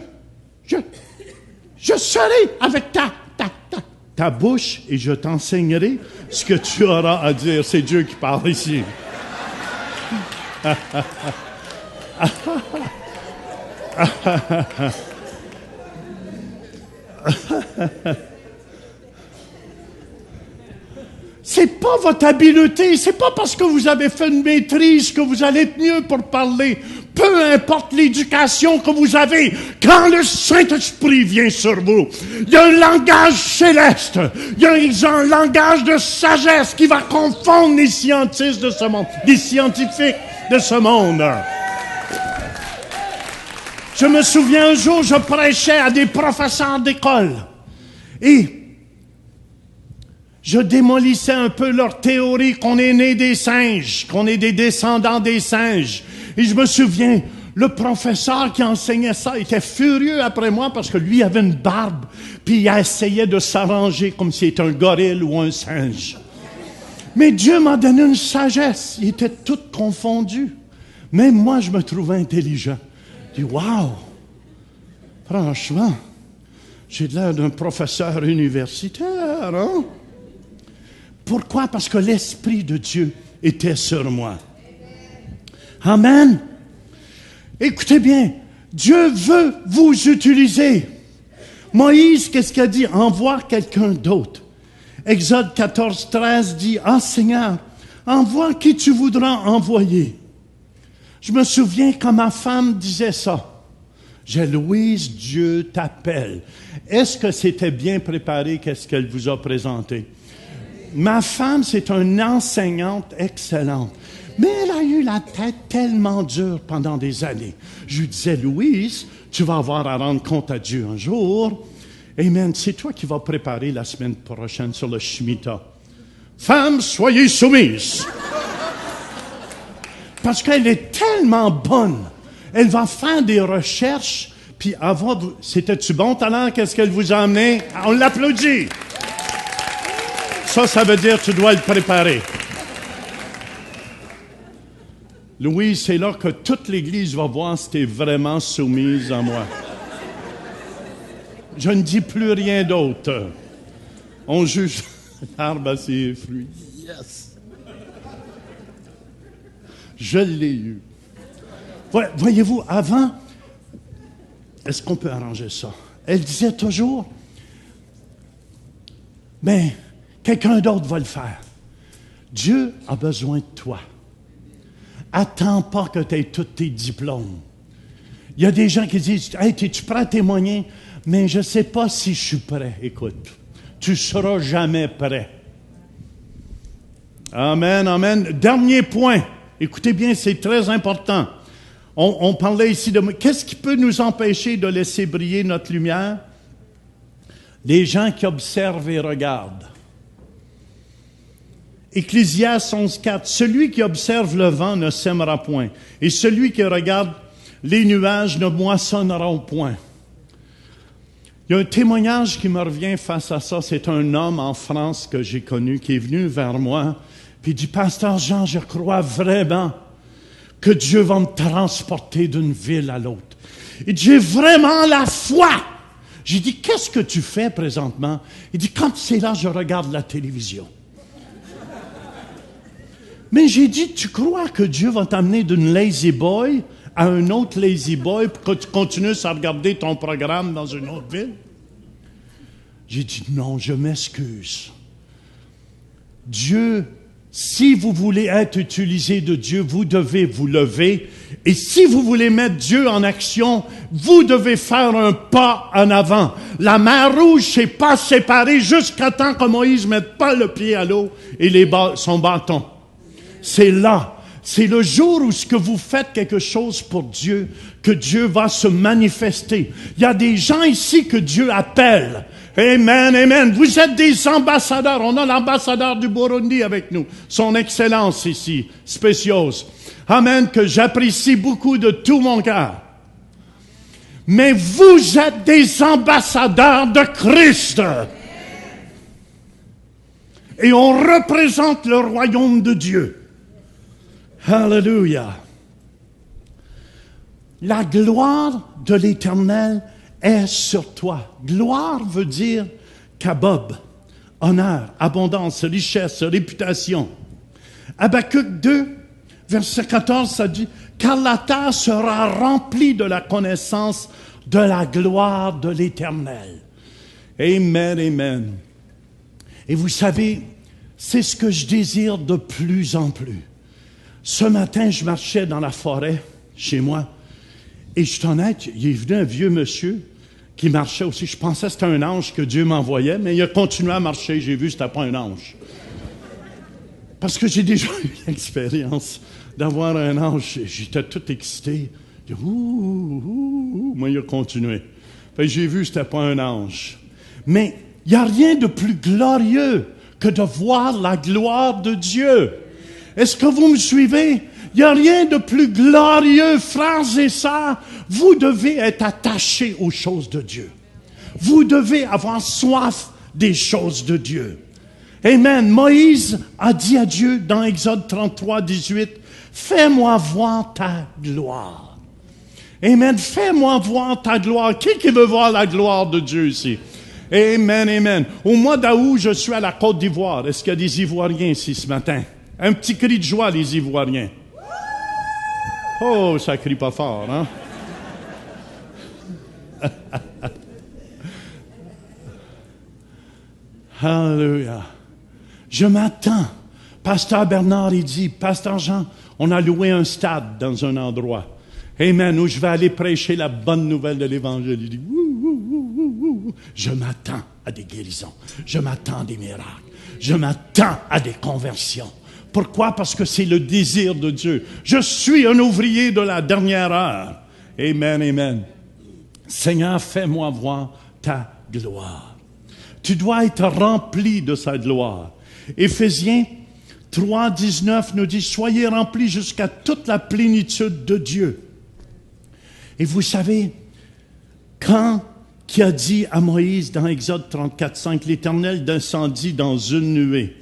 serai avec ta bouche et je t'enseignerai ce que tu auras à dire. C'est Dieu qui parle ici. C'est pas votre habileté, c'est pas parce que vous avez fait une maîtrise que vous allez être mieux pour parler. Peu importe l'éducation que vous avez, quand le Saint-Esprit vient sur vous, il y a un langage céleste, il y a un langage de sagesse qui va confondre les scientifiques de ce monde, Je me souviens un jour, je prêchais à des professeurs d'école et je démolissais un peu leur théorie qu'on est né des singes, qu'on est des descendants des singes. Et je me souviens, le professeur qui enseignait ça était furieux après moi parce que lui avait une barbe, puis il essayait de s'arranger comme s'il était un gorille ou un singe. Mais Dieu m'a donné une sagesse, il était tout confondu. Même moi, je me trouvais intelligent. Je dis, wow! Franchement, j'ai l'air d'un professeur universitaire, hein? Pourquoi? Parce que l'Esprit de Dieu était sur moi. Amen. Écoutez bien, Dieu veut vous utiliser. Moïse, qu'est-ce qu'il a dit? Envoie quelqu'un d'autre. Exode 14, 13 dit, « Ah Seigneur, envoie qui tu voudras envoyer. » Je me souviens quand ma femme disait ça. J'ai Louise, Dieu t'appelle. Est-ce que c'était bien préparé? Qu'est-ce qu'elle vous a présenté? Ma femme, c'est une enseignante excellente. Mais elle a eu la tête tellement dure pendant des années. Je lui disais, Louise, tu vas avoir à rendre compte à Dieu un jour. Amen. C'est toi qui vas préparer la semaine prochaine sur le Shemitah. Femmes, soyez soumises. Parce qu'elle est tellement bonne. Elle va faire des recherches, puis avoir... C'était-tu bon talent? Qu'est-ce qu'elle vous a amené? On l'applaudit. Ça veut dire que tu dois le préparer. Louise, c'est là que toute l'Église va voir si tu es vraiment soumise à moi. Je ne dis plus rien d'autre. On juge l'arbre à ses fruits. Yes! Je l'ai eu. Voyez-vous, avant, est-ce qu'on peut arranger ça? Elle disait toujours, mais quelqu'un d'autre va le faire. Dieu a besoin de toi. Attends pas que tu aies tous tes diplômes. Il y a des gens qui disent, « Hey, es-tu prêt à témoigner? » Mais je ne sais pas si je suis prêt. Écoute, tu ne seras jamais prêt. Amen, amen. Dernier point. Écoutez bien, c'est très important. On parlait ici de... Qu'est-ce qui peut nous empêcher de laisser briller notre lumière? Les gens qui observent et regardent. Ecclésiaste 11.4, « Celui qui observe le vent ne sèmera point, et celui qui regarde les nuages ne moissonnera point. » Il y a un témoignage qui me revient face à ça. C'est un homme en France que j'ai connu qui est venu vers moi, puis il dit, « Pasteur Jean, je crois vraiment que Dieu va me transporter d'une ville à l'autre. » Il dit, « J'ai vraiment la foi. » J'ai dit, « Qu'est-ce que tu fais présentement? » Il dit, « Quand c'est là, je regarde la télévision. » Mais j'ai dit, tu crois que Dieu va t'amener d'une lazy boy à un autre lazy boy pour que tu continues à regarder ton programme dans une autre ville? J'ai dit, non, je m'excuse. Dieu, si vous voulez être utilisé de Dieu, vous devez vous lever. Et si vous voulez mettre Dieu en action, vous devez faire un pas en avant. La mer Rouge s'est pas séparée jusqu'à temps que Moïse ne mette pas le pied à l'eau et son bâton. C'est là. C'est le jour où ce que vous faites quelque chose pour Dieu, que Dieu va se manifester. Il y a des gens ici que Dieu appelle. Amen, amen. Vous êtes des ambassadeurs. On a l'ambassadeur du Burundi avec nous. Son Excellence ici, spéciose. Amen, que j'apprécie beaucoup de tout mon cœur. Mais vous êtes des ambassadeurs de Christ. Et on représente le royaume de Dieu. Hallelujah. La gloire de l'Éternel est sur toi. Gloire veut dire kabob, honneur, abondance, richesse, réputation. Habakkuk 2, verset 14, ça dit « Car la terre sera remplie de la connaissance de la gloire de l'Éternel. » Amen, amen. Et vous savez, c'est ce que je désire de plus en plus. Ce matin, je marchais dans la forêt, chez moi, et je suis honnête, il est venu un vieux monsieur qui marchait aussi. Je pensais que c'était un ange que Dieu m'envoyait, mais il a continué à marcher. J'ai vu que c'était pas un ange. Parce que j'ai déjà eu l'expérience d'avoir un ange. J'étais tout excité. Moi, il a continué. J'ai vu que c'était pas un ange. Mais il n'y a rien de plus glorieux que de voir la gloire de Dieu. Est-ce que vous me suivez? Il n'y a rien de plus glorieux, frères et sœurs. Vous devez être attachés aux choses de Dieu. Vous devez avoir soif des choses de Dieu. Amen. Moïse a dit à Dieu dans Exode 33, 18, « Fais-moi voir ta gloire. » Amen. Fais-moi voir ta gloire. Qui veut voir la gloire de Dieu ici? Amen, amen. Au mois d'août, je suis à la Côte d'Ivoire. Est-ce qu'il y a des Ivoiriens ici ce matin? Un petit cri de joie, les Ivoiriens. Oh, ça crie pas fort, hein? Alléluia. Je m'attends. Pasteur Bernard, il dit, Pasteur Jean, on a loué un stade dans un endroit. Amen, où je vais aller prêcher la bonne nouvelle de l'Évangile. Il dit, je m'attends à des guérisons. Je m'attends à des miracles. Je m'attends à des conversions. Pourquoi? Parce que c'est le désir de Dieu. Je suis un ouvrier de la dernière heure. Amen, amen. Seigneur, fais-moi voir ta gloire. Tu dois être rempli de sa gloire. Éphésiens 3, 19 nous dit, soyez remplis jusqu'à toute la plénitude de Dieu. Et vous savez, quand qui a dit à Moïse dans Exode 34, 5, l'Éternel descendit dans une nuée,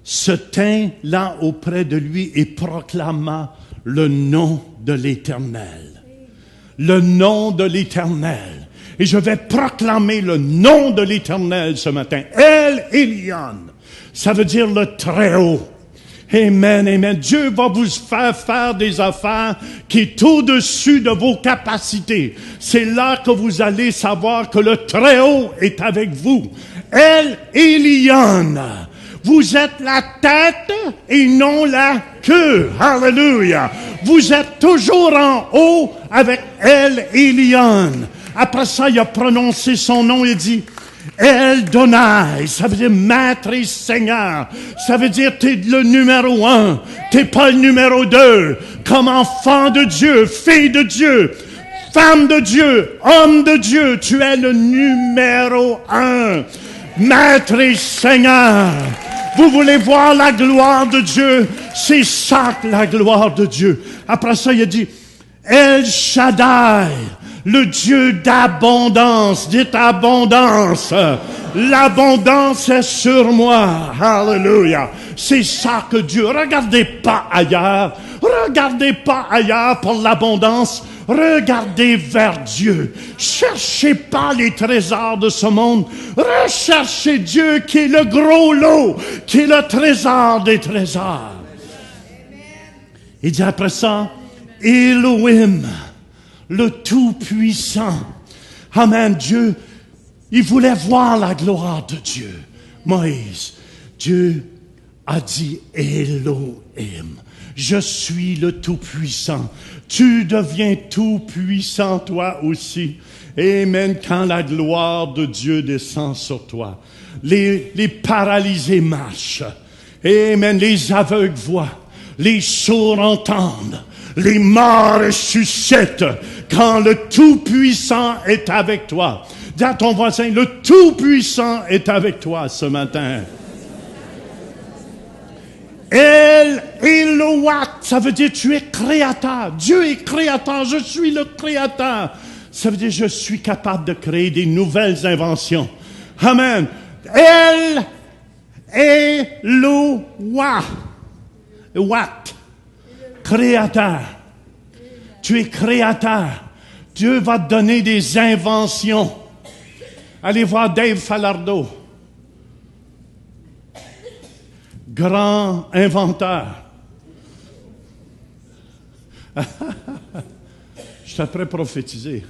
se tint là auprès de lui et proclama le nom de l'Éternel. Le nom de l'Éternel. Et je vais proclamer le nom de l'Éternel ce matin. El Elyon. Ça veut dire le Très-Haut. Amen, amen. Dieu va vous faire des affaires qui est au-dessus de vos capacités. C'est là que vous allez savoir que le Très-Haut est avec vous. El Elyon. Vous êtes la tête et non la queue. Hallelujah. Vous êtes toujours en haut avec El Elyon. Après ça, il a prononcé son nom et dit El Donai. Ça veut dire maître et seigneur. Ça veut dire t'es le numéro 1. T'es pas le numéro 2. Comme enfant de Dieu, fille de Dieu, femme de Dieu, homme de Dieu, tu es le numéro 1. Maître et seigneur. Vous voulez voir la gloire de Dieu? C'est ça la gloire de Dieu. Après ça, il a dit El Shaddai, le Dieu d'abondance. Dites abondance. L'abondance est sur moi. Hallelujah. C'est ça que Dieu. Regardez pas ailleurs. Regardez pas ailleurs pour l'abondance. Regardez vers Dieu. Cherchez pas les trésors de ce monde. Recherchez Dieu qui est le gros lot, qui est le trésor des trésors. Il dit après ça, Elohim, le Tout-Puissant. Amen, Dieu, il voulait voir la gloire de Dieu. Moïse, Dieu a dit Elohim. Je suis le Tout-Puissant. Tu deviens Tout-Puissant toi aussi. Amen. Quand la gloire de Dieu descend sur toi, les paralysés marchent. Amen. Les aveugles voient, les sourds entendent, les morts ressuscitent quand le Tout-Puissant est avec toi. Dis à ton voisin, le Tout-Puissant est avec toi ce matin. El Eloat, ça veut dire tu es créateur. Dieu est créateur, je suis le créateur. Ça veut dire je suis capable de créer des nouvelles inventions. Amen. El Eloat. What? Créateur. Tu es créateur. Dieu va te donner des inventions. Allez voir Dave Falardeau. Grand inventeur. Je suis prêt à prophétiser.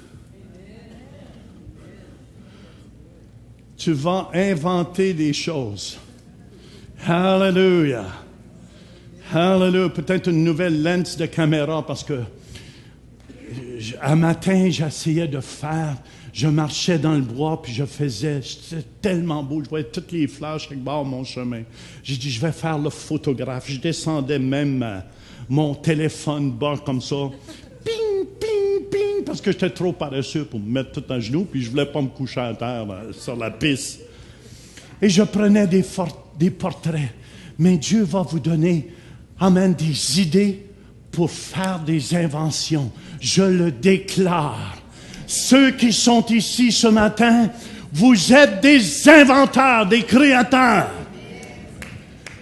Tu vas inventer des choses. Hallelujah. Hallelujah. Peut-être une nouvelle lens de caméra parce que un matin, j'essayais de faire. Je marchais dans le bois, puis je faisais, c'était tellement beau, je voyais toutes les flashs quelque part mon chemin. J'ai dit, je vais faire le photographe. Je descendais même mon téléphone bas comme ça. Ping, ping, ping, parce que j'étais trop paresseux pour me mettre tout à genoux, puis je voulais pas me coucher à terre sur la piste. Et je prenais des portraits. Mais Dieu va vous donner, amen, des idées pour faire des inventions. Je le déclare. Ceux qui sont ici ce matin, vous êtes des inventeurs, des créateurs.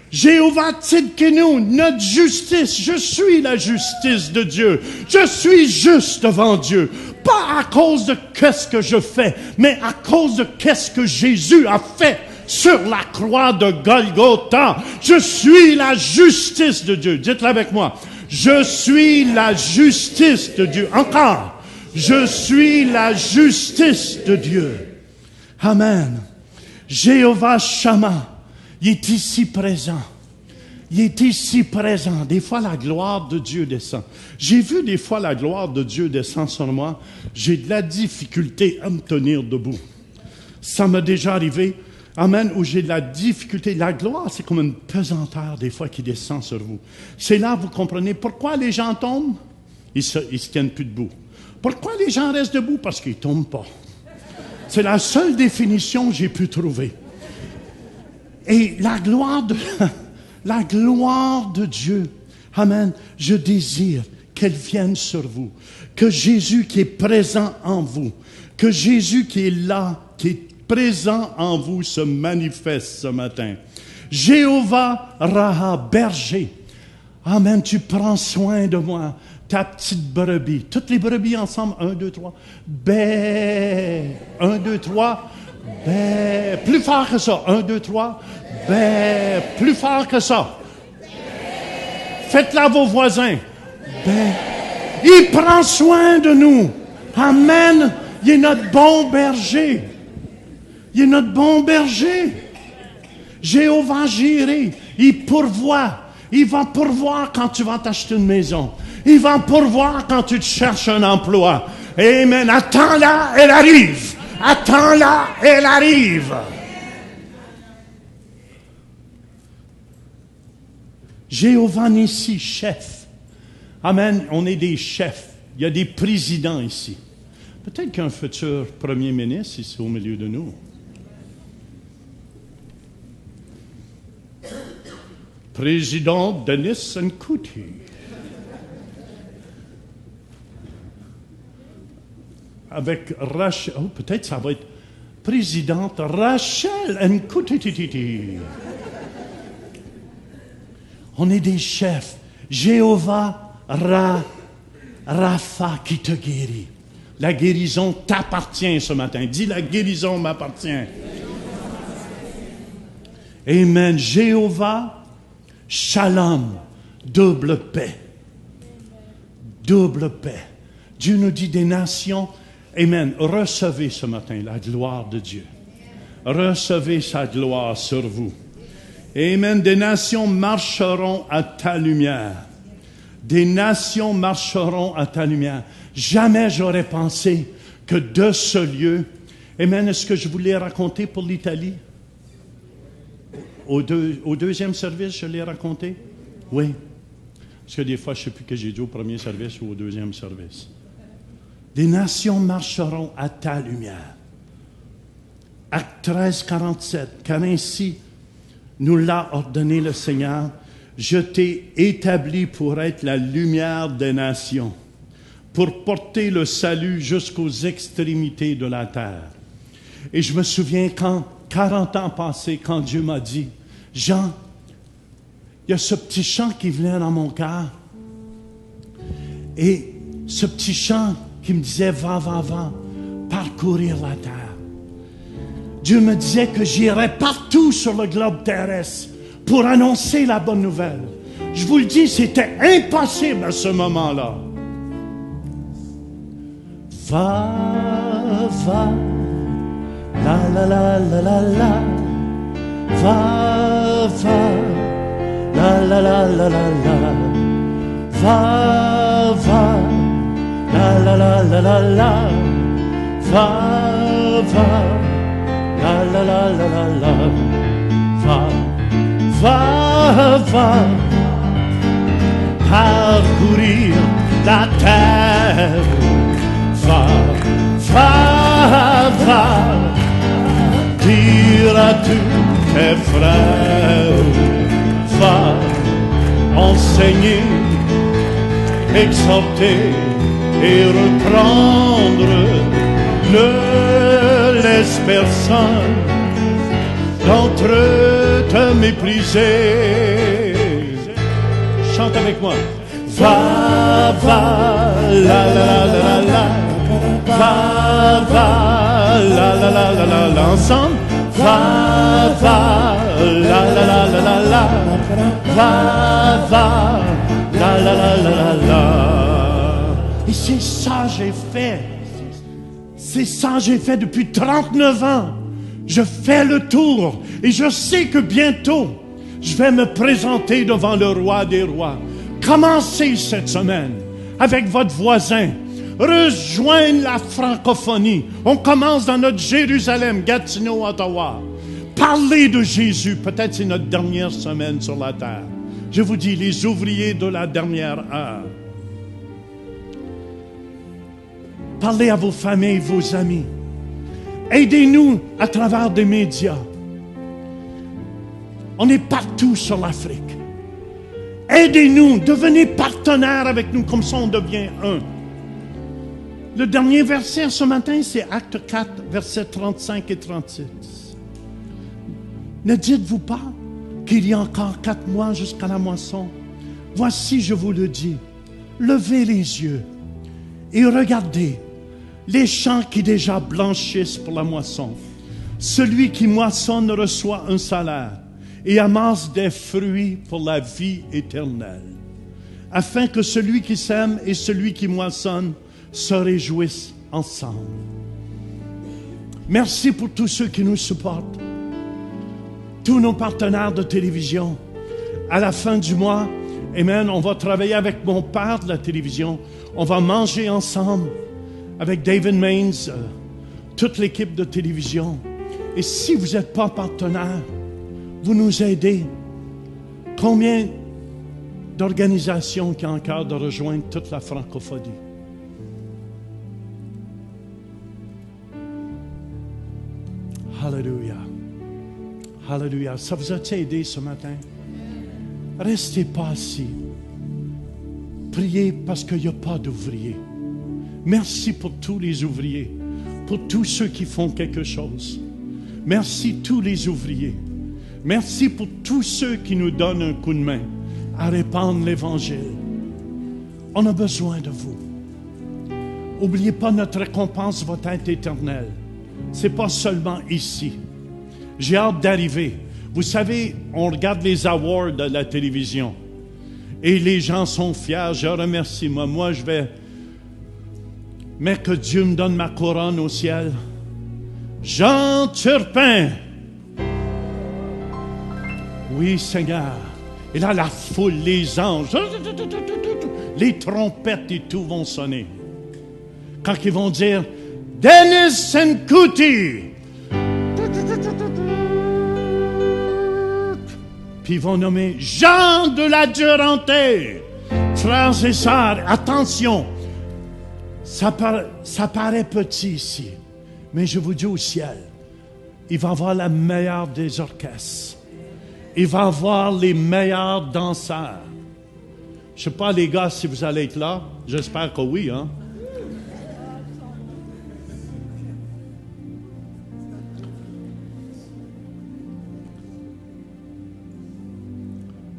Jéhovah Tzidkenu, notre justice, je suis la justice de Dieu. Je suis juste devant Dieu. Pas à cause de qu'est-ce que je fais, mais à cause de qu'est-ce que Jésus a fait sur la croix de Golgotha. Je suis la justice de Dieu. Dites-le avec moi. Je suis la justice de Dieu. Encore. Je suis la justice de Dieu. Amen. Jéhovah Shammah, il est ici présent. Il est ici présent. Des fois, la gloire de Dieu descend. J'ai vu des fois la gloire de Dieu descendre sur moi. J'ai de la difficulté à me tenir debout. Ça m'est déjà arrivé. Amen, où j'ai de la difficulté. La gloire, c'est comme une pesanteur des fois qui descend sur vous. C'est là, vous comprenez, pourquoi les gens tombent? Ils se tiennent plus debout. Pourquoi les gens restent debout? Parce qu'ils ne tombent pas. C'est la seule définition que j'ai pu trouver. Et la gloire de Dieu, amen, je désire qu'elle vienne sur vous. Que Jésus qui est présent en vous, que Jésus qui est là, qui est présent en vous, se manifeste ce matin. Jéhovah Raha, berger. Amen, tu prends soin de moi. Ta petite brebis. Toutes les brebis ensemble. 1, 2, 3. Bé. 1, 2, 3. Bé. Plus fort que ça. 1, 2, 3. Bé. Plus fort que ça. Faites-la à vos voisins. Bé. Il prend soin de nous. Amen. Il est notre bon berger. Il est notre bon berger. Jéhovah Jireh. Il pourvoit. Il va pourvoir quand tu vas t'acheter une maison. Il va pourvoir quand tu te cherches un emploi. Amen. Attends-la, elle arrive. Attends-la, elle arrive. Jéhovah Nissi, chef. Amen. On est des chefs. Il y a des présidents ici. Peut-être qu'un futur premier ministre ici au milieu de nous. Président Denis Nkouti. Avec Rachel, peut-être ça va être présidente Rachel Nkouti. On est des chefs. Jéhovah Rapha qui te guérit. La guérison t'appartient ce matin. Dis, la guérison m'appartient. Amen. Jéhovah Shalom, double paix. Double paix. Dieu nous dit des nations, amen, recevez ce matin la gloire de Dieu. Recevez sa gloire sur vous. Amen, des nations marcheront à ta lumière. Des nations marcheront à ta lumière. Jamais j'aurais pensé que de ce lieu, amen, est-ce que je voulais raconter pour l'Italie? au deuxième service, je l'ai raconté? Oui. Parce que des fois, je ne sais plus que j'ai dit au premier service ou au deuxième service. Des nations marcheront à ta lumière. Acte 13, 47. Car ainsi nous l'a ordonné le Seigneur. Je t'ai établi pour être la lumière des nations, pour porter le salut jusqu'aux extrémités de la terre. Et je me souviens quand, 40 ans passés, quand Dieu m'a dit, Jean, il y a ce petit chant qui venait dans mon cœur. Et ce petit chant qui me disait, va, parcourir la terre. Dieu me disait que j'irais partout sur le globe terrestre pour annoncer la bonne nouvelle. Je vous le dis, c'était impossible à ce moment-là. Va, la la la la la la, va, la la la la la la, va, la la la la la la, va, la la la la la la, va, parcourir la terre, va, dire à tous tes frères, va, enseigner, exhorter et reprendre, ne laisse personne d'entre eux te mépriser. Chante avec moi. Va, la la la la la, va, la la la la la la, ensemble. Va, la la la la la la, va, la la la la la la. Et c'est ça j'ai fait. C'est ça j'ai fait depuis 39 ans. Je fais le tour et je sais que bientôt, je vais me présenter devant le roi des rois. Commencez cette semaine avec votre voisin. Rejoignez la francophonie. On commence dans notre Jérusalem, Gatineau, Ottawa. Parlez de Jésus. Peut-être c'est notre dernière semaine sur la terre. Je vous dis, les ouvriers de la dernière heure. Parlez à vos familles, vos amis. Aidez-nous à travers des médias. On est partout sur l'Afrique. Aidez-nous, devenez partenaires avec nous, comme ça on devient un. Le dernier verset ce matin, c'est Acte 4, versets 35 et 36. Ne dites-vous pas qu'il y a encore 4 mois jusqu'à la moisson? Voici, je vous le dis, levez les yeux et regardez les champs qui déjà blanchissent pour la moisson. Celui qui moissonne reçoit un salaire et amasse des fruits pour la vie éternelle, afin que celui qui sème et celui qui moissonne se réjouissent ensemble. Merci pour tous ceux qui nous supportent, tous nos partenaires de télévision. À la fin du mois, amen, on va travailler avec mon père de la télévision. On va manger ensemble avec David Mains, toute l'équipe de télévision. Et si vous n'êtes pas partenaire, vous nous aidez. Combien d'organisations qui ont encore de rejoindre toute la francophonie? Alléluia. Alléluia. Ça vous a-t-il aidé ce matin? Restez pas assis. Priez parce qu'il n'y a pas d'ouvriers. Merci pour tous les ouvriers, pour tous ceux qui font quelque chose. Merci tous les ouvriers. Merci pour tous ceux qui nous donnent un coup de main à répandre l'Évangile. On a besoin de vous. N'oubliez pas, notre récompense va être éternelle. Ce n'est pas seulement ici. J'ai hâte d'arriver. Vous savez, on regarde les awards de la télévision et les gens sont fiers. Je remercie. Moi, je vais... Mais que Dieu me donne ma couronne au ciel. Jean Turpin. Oui, Seigneur. Et là, la foule, les anges, les trompettes et tout vont sonner. Quand ils vont dire Dennis Nkuti. Puis ils vont nommer Jean de la Duranté. Frères et sœurs, attention. Ça paraît petit ici. Mais je vous dis au ciel, il va avoir la meilleure des orchestres. Il va avoir les meilleurs danseurs. Je ne sais pas, les gars, si vous allez être là. J'espère que oui, hein?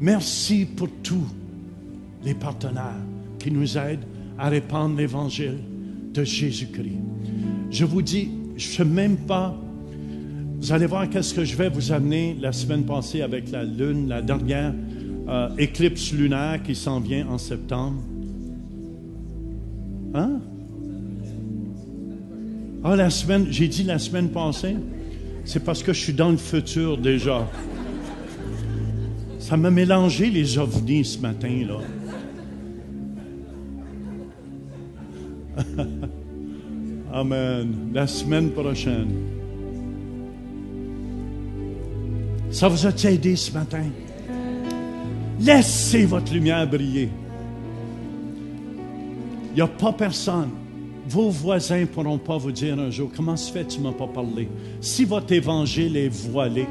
Merci pour tous les partenaires qui nous aident à répandre l'Évangile de Jésus-Christ. Je vous dis, je ne sais même pas, vous allez voir qu'est-ce que je vais vous amener la semaine passée avec la lune, la dernière éclipse lunaire qui s'en vient en septembre. Hein? Ah, j'ai dit la semaine passée, c'est parce que je suis dans le futur déjà. Ça m'a mélangé les ovnis ce matin, là. Amen. La semaine prochaine. Ça vous a aidé ce matin? Laissez votre lumière briller. Il n'y a pas personne. Vos voisins ne pourront pas vous dire un jour, comment se fait que tu ne m'as pas parlé? Si votre évangile est voilé,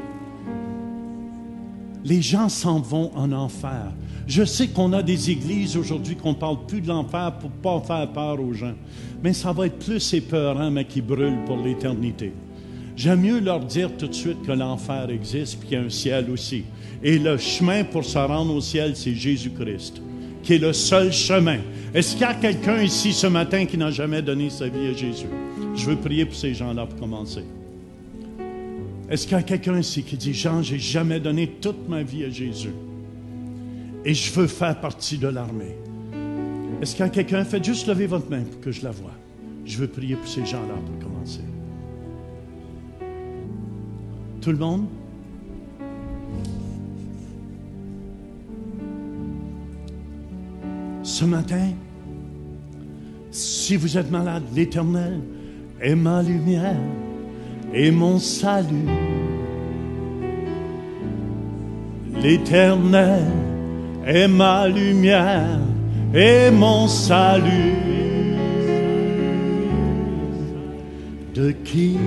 les gens s'en vont en enfer. Je sais qu'on a des églises aujourd'hui qu'on ne parle plus de l'enfer pour ne pas faire peur aux gens. Mais ça va être plus épeurant, mais qui brûle pour l'éternité. J'aime mieux leur dire tout de suite que l'enfer existe et qu'il y a un ciel aussi. Et le chemin pour se rendre au ciel, c'est Jésus-Christ, qui est le seul chemin. Est-ce qu'il y a quelqu'un ici ce matin qui n'a jamais donné sa vie à Jésus? Je veux prier pour ces gens-là pour commencer. Est-ce qu'il y a quelqu'un ici qui dit, Jean, j'ai jamais donné toute ma vie à Jésus et je veux faire partie de l'armée? Est-ce qu'il y a quelqu'un? Faites juste lever votre main pour que je la voie. Je veux prier pour ces gens-là pour commencer. Tout le monde? Ce matin, si vous êtes malade, l'Éternel est ma lumière et mon salut. L'Éternel est ma lumière et mon salut. De qui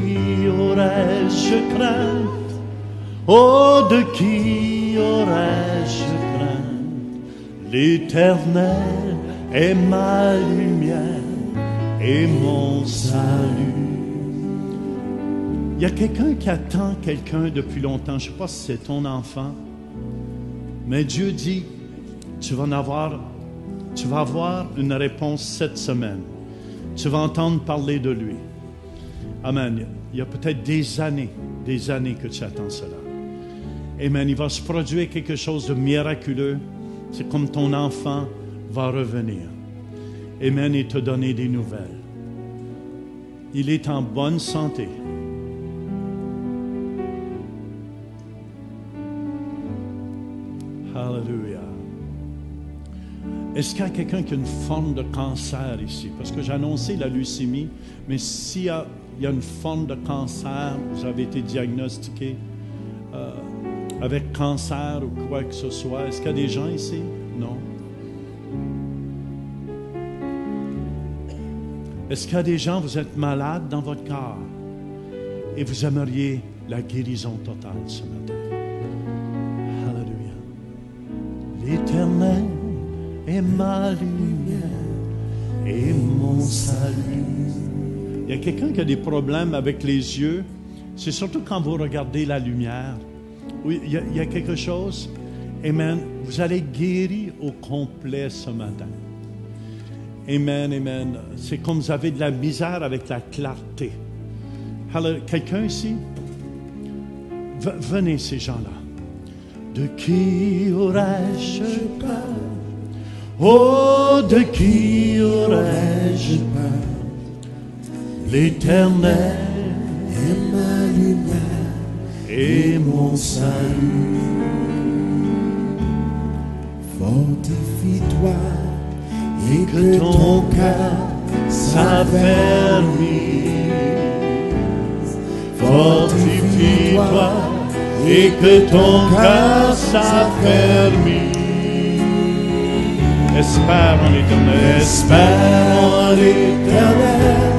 aurais-je crainte? Oh, de qui aurais-je crainte? L'Éternel est ma lumière et mon salut. Il y a quelqu'un qui attend quelqu'un depuis longtemps. Je ne sais pas si c'est ton enfant, mais Dieu dit, tu vas avoir une réponse cette semaine. Tu vas entendre parler de lui. Amen. Il y a peut-être des années que tu attends cela. Amen. Il va se produire quelque chose de miraculeux. C'est comme ton enfant va revenir. Amen. Et te donner des nouvelles. Il est en bonne santé. Hallelujah. Est-ce qu'il y a quelqu'un qui a une forme de cancer ici? Parce que j'ai annoncé la leucémie, mais s'il y a une forme de cancer, vous avez été diagnostiqué avec cancer ou quoi que ce soit. Est-ce qu'il y a des gens ici? Non. Est-ce qu'il y a des gens, vous êtes malades dans votre corps et vous aimeriez la guérison totale ce matin? Alléluia. L'Éternel est ma lumière et mon salut. Il y a quelqu'un qui a des problèmes avec les yeux. C'est surtout quand vous regardez la lumière. Oui, il y a quelque chose. Amen. Vous allez guérir au complet ce matin. Amen, amen. C'est comme vous avez de la misère avec la clarté. Alors, quelqu'un ici? Venez, ces gens-là. De qui aurais-je peur? Oh, de qui aurais-je peur? L'Éternel est ma lumière et mon salut. Fortifie-toi et que ton cœur s'affermisse. Fortifie-toi et que ton cœur s'affermit. Espère en l'Éternel, espère en l'Éternel,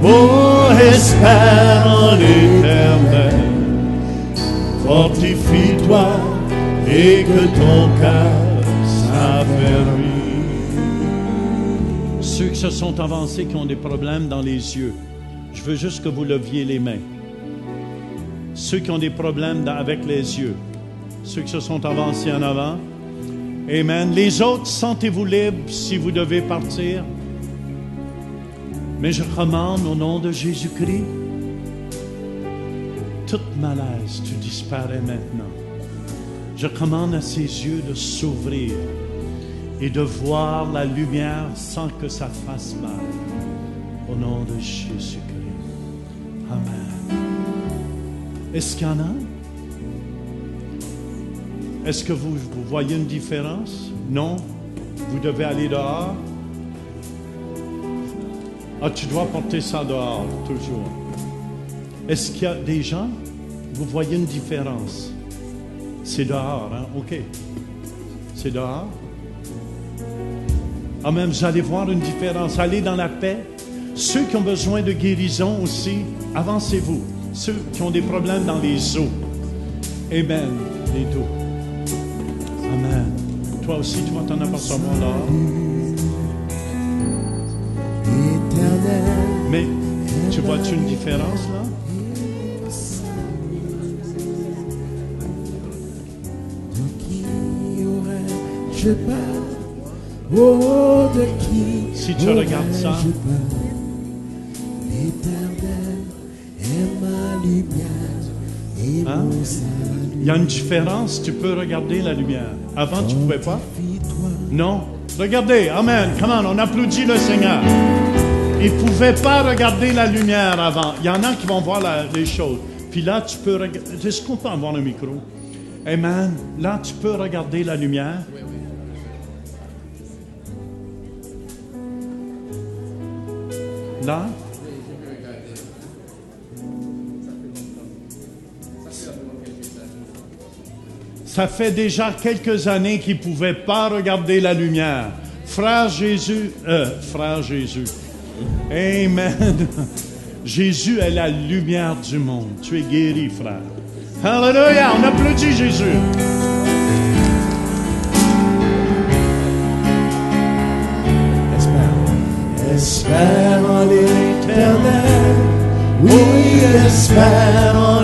oh, espère en l'Éternel. Fortifie-toi et que ton cœur s'affermit. Ceux qui se sont avancés, qui ont des problèmes dans les yeux, je veux juste que vous leviez les mains. Ceux qui ont des problèmes avec les yeux, ceux qui se sont avancés en avant. Amen. Les autres, sentez-vous libres si vous devez partir. Mais je commande au nom de Jésus-Christ, toute malaise, tu disparais maintenant. Je commande à ses yeux de s'ouvrir et de voir la lumière sans que ça fasse mal. Au nom de Jésus-Christ. Amen. Est-ce qu'il y en a? Est-ce que vous voyez une différence? Non? Vous devez aller dehors? Ah, tu dois porter ça dehors, toujours. Est-ce qu'il y a des gens? Vous voyez une différence? C'est dehors, hein? OK. C'est dehors? Amen. Vous allez voir une différence. Allez dans la paix. Ceux qui ont besoin de guérison aussi, avancez-vous. Ceux qui ont des problèmes dans les os. Amen. Les dos. Amen. Toi aussi, tu vas t'en apercevoir dehors. Mais, tu vois-tu une différence là? Je parle, oh, de qui si tu regardes ça, l'Éternel est ma lumière et mon salut. Il y a une différence, tu peux regarder la lumière. Avant, tu ne pouvais pas? Non. Regardez, amen, come on, on applaudit le Seigneur. Ils ne pouvaient pas regarder la lumière avant. Il y en a qui vont voir les choses. Puis là, tu peux regarder. Est-ce qu'on peut avoir le micro? Amen. Là, tu peux regarder la lumière. Là. Ça fait déjà quelques années qu'ils ne pouvaient pas regarder la lumière. Frère Jésus. Amen. Jésus est la lumière du monde. Tu es guéri, frère. Alléluia. On applaudit Jésus. Espère en l'Éternel, oui, espère en